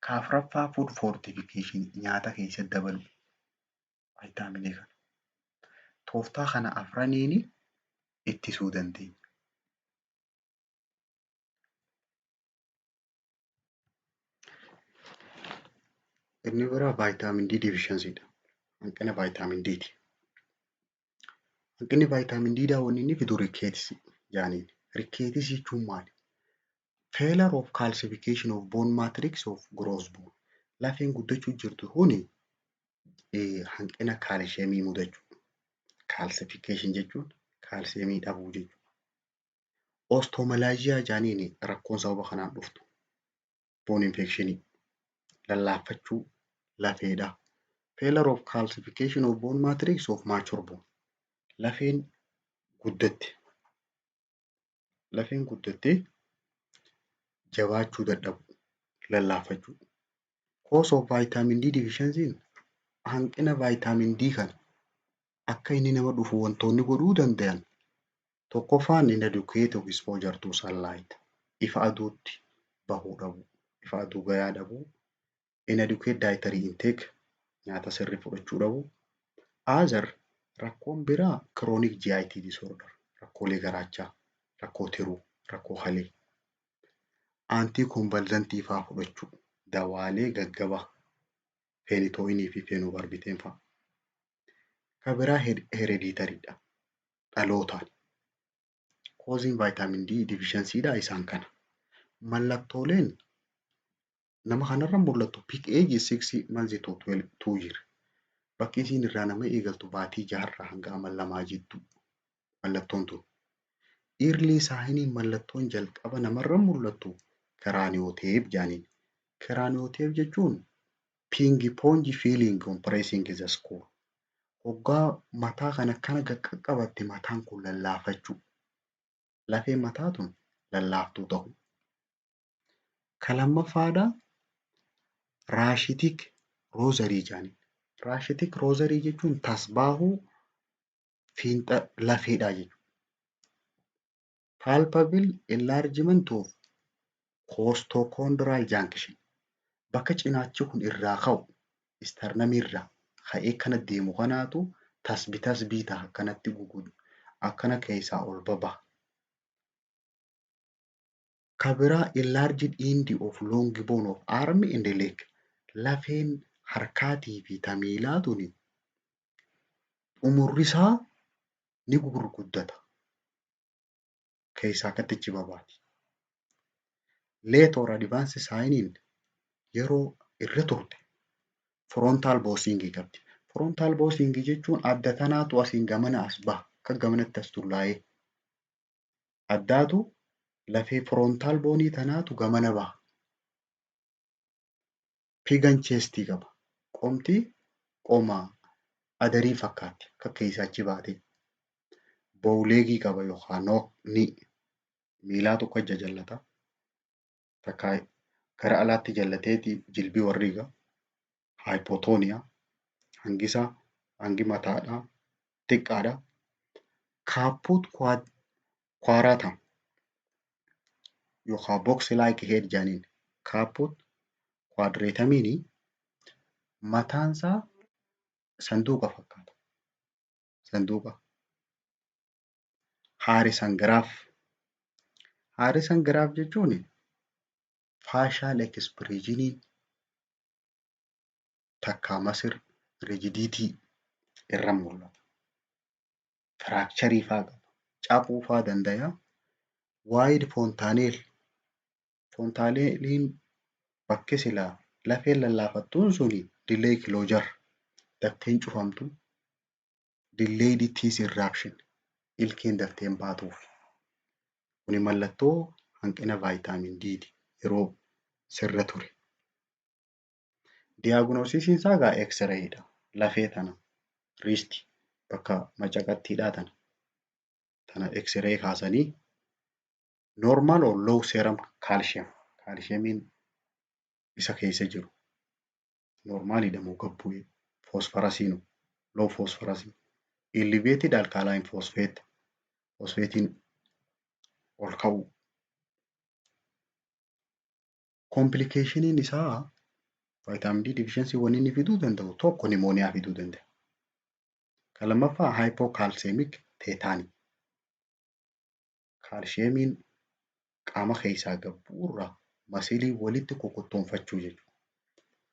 Kan afuraffaa food fortification nyaata keessatti dabaluu vaayitaaminii kana. Tooftaa kana afraniin ittisuu dandeenya. Inni biraa vaayitaamin D deficiencyidha. Hanqina vaayitaamin D'ti. Hanqinni vaayitaamin D'dhaa wanni inni fidu riikeetis jedhaniin. Riikeetis jechuun maali? Failure of calcification of bone matrix of gross bone. Lafeen guddachuu jirtu kuni hanqina kaalsheemii mudachuu. Calcification jechuun kaalsheemii dhabuu jechuudha. Osteomalaayizaa jedhaniin rakkoon sababa kanaan dhuftu. Bone infection lallaaffachuu lafeedha. Failure of calcification of bone matrix of mature bone. Lafeen guddattee jabaachuu dadhabu, lallaaffachuu. Cause of vitamin D deficiency hanqina vitamin D kana akka inni nama dhufu wantoonni godhuu danda'an tokkoffaan inadequate exposure to sunlight. Ifa aduutti bahuu dhabu, ifa aduu gahaa dhabu. Inadequate dietary intake nyaata sirrii fudhachuu dhabu. Other rakkoon biraa chronic GIT disorder rakkoolee garaachaa, rakkoo tiruu, rakkoo halee. Anticonvulsant fa'aa fudhachuu dawaalee gaggabaa phenytoin fi phenobarbital fa'aa. Kan biraa hereditaryidha. Dhalootaan. Causing vitamin D deficiencyidha isaan kana. Mallattooleen nama kanarra mul'attu peak age 6 months to 2 years. Bakki isiin irraa nama eegaltu baatii 6 hanga 2 jettu mallattoon tun. Early sign mallattoon jalqaba namarra mul'attu craniotape jedhaniin. Craniotape jechuun ping-pong feeling on pressing the skull. Hoggaa mataa kana akkana qaqqabatte mataan kun lallaafachuu. Lafeen mataa tun lallaaftuu ta'u. Kan lammaffaadha raashitik roozarii jedhaniin. Raashitik roozarii jechuun tasbaahuu fiinxa lafeedhaa jechuudha. Palpable enlargement of costochondral junction. Bakka cinaachi kun irraa ka'u sternum irraa ka'ee kana deemu kanaatu tasbii ta'a akkanatti guguudhu. Akkana keessaa ol baba'a. Kan biraa enlarged end of long bone of arm and leg. Lafeen harkaatii fi miilaa tuni umurri isaa ni gurguddata. Keessaa akkatti babaati. Late or advanced sign yeroo irra turte frontal bossing qabdi. Frontal bossing jechuun adda tanaatu asiin gamana as baha. Akka gamanatti as tullaa'ee. Addaatu lafee frontal boonii tanaatu gamana baha. Pigan chestii qaba. Qomti qoma adarii fakkaatti. Akka keessaa achi baatee. Bowleegii qaba yookaan ni miilaa tokko jajallata. Takkaa gara alaatti jallateeti jilbii warriiga. Hypotonia. Hangi mataadhaa xiqqaadha. Kaappuut kwaaraatam yookaan box like head jedhaniin. Kaappuut kwaadreetamiini mataansaa sanduuqa fakkaata. Sanduuqa. Haarisangiraaf. Haarisangiraaf jechuun facial expressionii takkaa masir rigidity irra mul'ata. Fracturii fa'aa qaba. Cabuu fa'aa danda'a. Wide fontaaneel. Fontaaneeliin bakki silaa lafeen lallaafattuun suni delay closure. Dafteen cufamtu. Delayed teeth eruption. Ilkeen dafteen baatuuf. Kuni mallattoo hanqina vaayitaamin D'ti yeroo sirra ture. Diyaagnoosisiin isaa egaa X-rayidha. Lafee tana wrist bakka macaqattiidhaa tana X-ray kaasanii Normal or low serum calcium. Calciumiin isa keessa jiru normaalidha moo gad bu'ee? Phosphorusii low phosphorus. Elevated alkaline phosphate. Phosphatein ol ka'uu. Complicationin isaa vitamin D deficiency wanni inni fiduu danda'u tokko pneumonia fiduu danda'a. Kan lammaffaa hypocalcemic tetani. Kaalsheemiin qaama keessaa gad bu'uurraa masilii walitti kokottoonfachuu jechuudha.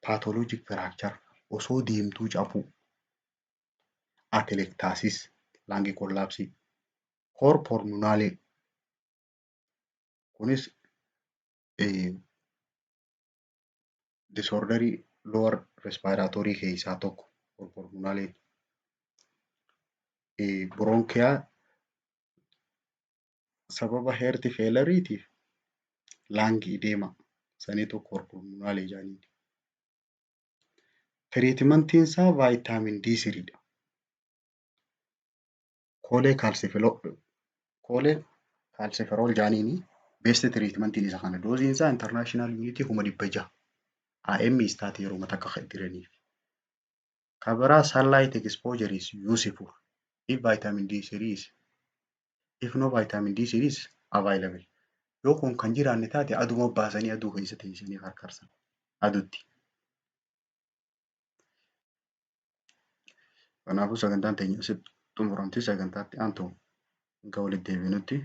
Pathologic fracture osoo deemtuu cabuu. Atelectasis lung collapse. Cor pulmonale kunis disorderii lower respiratory keessaa tokko cor pulmonale. Bronchial sababa heart failuriitiif lung edema sanitu cor pulmonale jedhaniin. Treatmentiin isaa vitamin D3 dha. Cholecalciferol jedhaniini best treatmentiin isa kana. Doosiin isaa international unit 600 IM taate yeroo takka kan jiraniif. Kan biraa sunlight exposure is useful if no vitamin D3 is available. Yoo kun kan jiraanne taate aduma baasanii aduu keessa teessanii karkarsan aduutti. Kanaafuu sagantaan teenya asitti xumuramti. Sagantaatti aantu hanga walitti deebinutti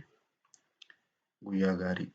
guyyaa gaarii.